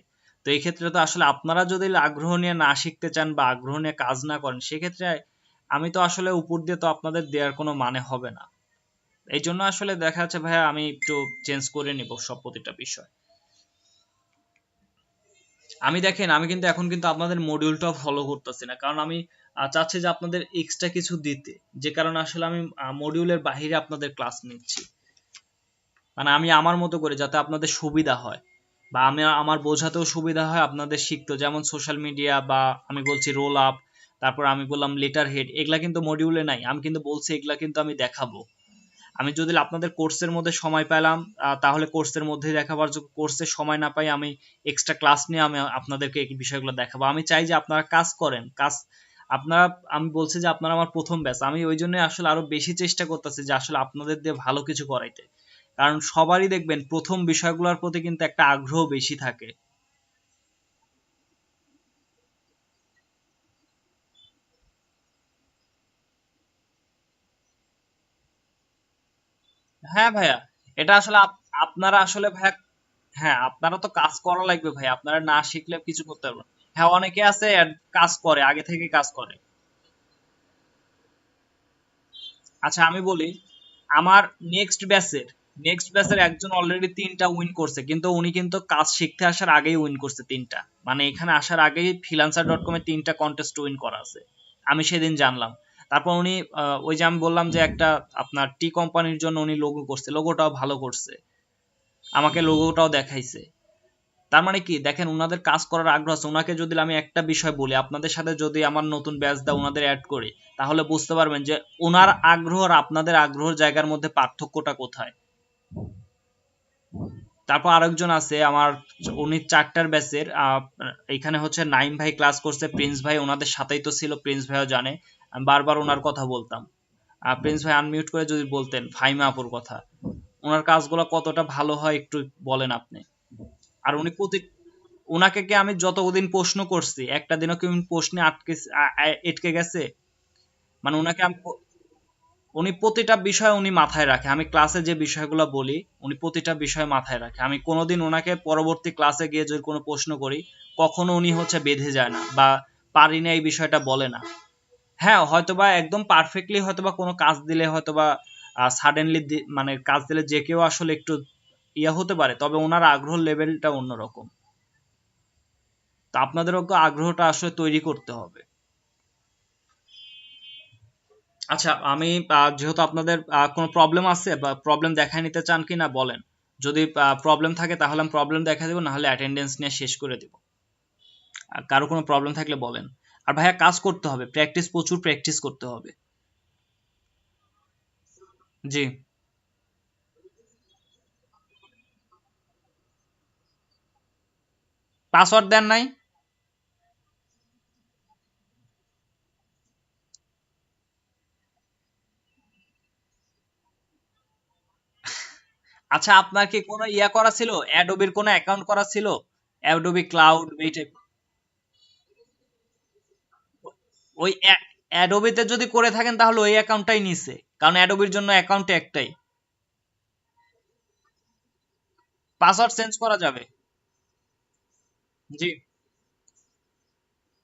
তো এই ক্ষেত্রে তো আসলে আপনারা যদি আগ্রহ নিয়ে না শিখতে চান বা আগ্রহ নিয়ে কাজ না করেন, সেক্ষেত্রে আমি তো আসলে উপর দিয়ে তো আপনাদের দেওয়ার কোনো মানে হবে না। এই জন্য আসলে দেখা যাচ্ছে ভাইয়া আমি একটু চেঞ্জ করে নিব সব প্রতিটা বিষয়। আমি দেখেন আমি কিন্তু এখন কিন্তু আপনাদের মডিউলটাও ফলো করতেছি না, কারণ আমি চাচ্ছি যে আপনাদের এক্সট্রা কিছু দিতে, যে কারণে আসলে আমি মডিউলের বাইরে আপনাদের ক্লাস নিচ্ছি। মানে আমি আমার মতো করে যাতে আপনাদের সুবিধা হয়, বা আমি আমার বোঝাতেও সুবিধা হয়, আপনাদের শিখতেও। যেমন সোশ্যাল মিডিয়া, বা আমি বলছি রোল আপ, তারপর আমি বললাম লেটার হেড, এগুলা কিন্তু মডিউলে নাই, আমি কিন্তু বলছি এগুলা কিন্তু আমি দেখাবো। আমি যদি আপনাদের কোর্সের মধ্যে সময় পেলাম তাহলে কোর্সের মধ্যেই দেখাবার, যদি কোর্সের সময় না পাই আমি এক্সট্রা ক্লাস নিয়ে আমি আপনাদেরকে এই বিষয়গুলো দেখাবো। আমি চাই যে আপনারা কাজ করেন, কাজ আপনারা, আমি বলছি যে আপনারা আমার প্রথম ব্যাচ, আমি ওই জন্য আসলে আরো বেশি চেষ্টা করতেছি যে আসলে আপনাদের দিয়ে ভালো কিছু করাইতে। কারণ সবারই দেখবেন প্রথম বিষয়গুলোর প্রতি কিন্তু একটা আগ্রহ বেশি থাকে। হ্যাঁ ভাইয়া, এটা আসলে আপনারা আসলে ভাইয়া, হ্যাঁ আপনারা তো কাজ করা লাগবে ভাই, আপনারা না শিখলে কিছু করতে পারবেন না। হ্যাঁ অনেকে আছে কাজ করে, আগে থেকে কাজ করে। আচ্ছা আমি বলি, আমার নেক্সট ব্যাচের একজন অলরেডি 3টা উইন করছে, কিন্তু উনি কিন্তু কাজ শিখতে আসার আগেই উইন করছে 3টা। মানে এখানে আসার আগেই freelancer.com-এ 3টা কন্টেস্ট উইন করা আছে, আমি সেদিন জানলাম। তারপর উনি ওই যে আমি বললাম যে একটা আপনার টি কোম্পানির জন্য উনি লোগো করছে, লোগোটাও ভালো করছে, আমাকে লোগোটাও দেখাইছে। তার মানে কি দেখেন, উনাদের কাজ করার আগ্রহ আছে। উনাকে যদি আমি একটা বিষয় বলি, আপনাদের সাথে যদি আমার নতুন ব্যাচ দা উনাদের অ্যাড করি, তাহলে বুঝতে পারবেন যে ওনার আগ্রহ আর আপনাদের আগ্রহের জায়গার মধ্যে পার্থক্যটা কোথায়। তারপর আরেকজন আছে আমার, উনি 4টার ব্যাচের, এখানে হচ্ছে নাইম ভাই ক্লাস করছে, প্রিন্স ভাই ওনাদের সাথেই তো ছিল, প্রিন্স ভাইও জানে। আমি বারবার ওনার কথা বলতাম। প্রিন্স ভাই আনমিউট করে যদি বলতেন ফাইমা আপুর কথা, ওনার কাজগুলো কতটা ভালো হয় একটু বলেন আপনি। আর উনি উনাকে কি আমি যতদিন প্রশ্ন করছি একটা দিনও কি উনি প্রশ্নে এটকে গেছে? মানে উনাকে উনি প্রতিটা বিষয় উনি মাথায় রাখে, আমি ক্লাসে যে বিষয়গুলো বলি উনি প্রতিটা বিষয় মাথায় রাখে। আমি কোনোদিন ওনাকে পরবর্তী ক্লাসে গিয়ে যদি কোনো প্রশ্ন করি, কখনো উনি হচ্ছে বেঁধে যায় না বা পারি না এই বিষয়টা বলে না। হ্যাঁ হয়তোবা একদম পারফেক্টলি হয়তোবা কোনো কাজ দিলে হয়তোবা সাডেনলি মানে কাজ দিলে যে কেউ আসলে একটু ইয়া হতে পারে, তবে ওনার আগ্রহ লেভেলটা অন্যরকম। তো আপনাদেরও আগ্রহটা আসলে তৈরি করতে হবে। আচ্ছা আমি যেহেতু আপনাদের কোনো প্রবলেম আছে বা প্রবলেম দেখায় নিতে চান কি না বলেন। যদি প্রবলেম থাকে তাহলে আমি প্রবলেম দেখা দেবো, নাহলে অ্যাটেন্ডেন্স নিয়ে শেষ করে দিব। আর কারো কোনো প্রবলেম থাকলে বলেন। আর ভাইয়া কাজ করতে হবে, প্র্যাকটিস, প্রচুর প্র্যাকটিস করতে হবে। জি। পাসওয়ার্ড দেন নাই? আচ্ছা আপনার কি কোনো ইয়া করা ছিল, অ্যাডোবির কোনো অ্যাকাউন্ট করা ছিল? অ্যাডোবি ক্লাউড এই type? ওই অ্যাডোবিতে যদি করে থাকেন তাহলে ওই অ্যাকাউন্টটাই নিছে, কারণ অ্যাডোবির জন্য অ্যাকাউন্ট একটাই। পাসওয়ার্ড চেঞ্জ করা যাবে। জি।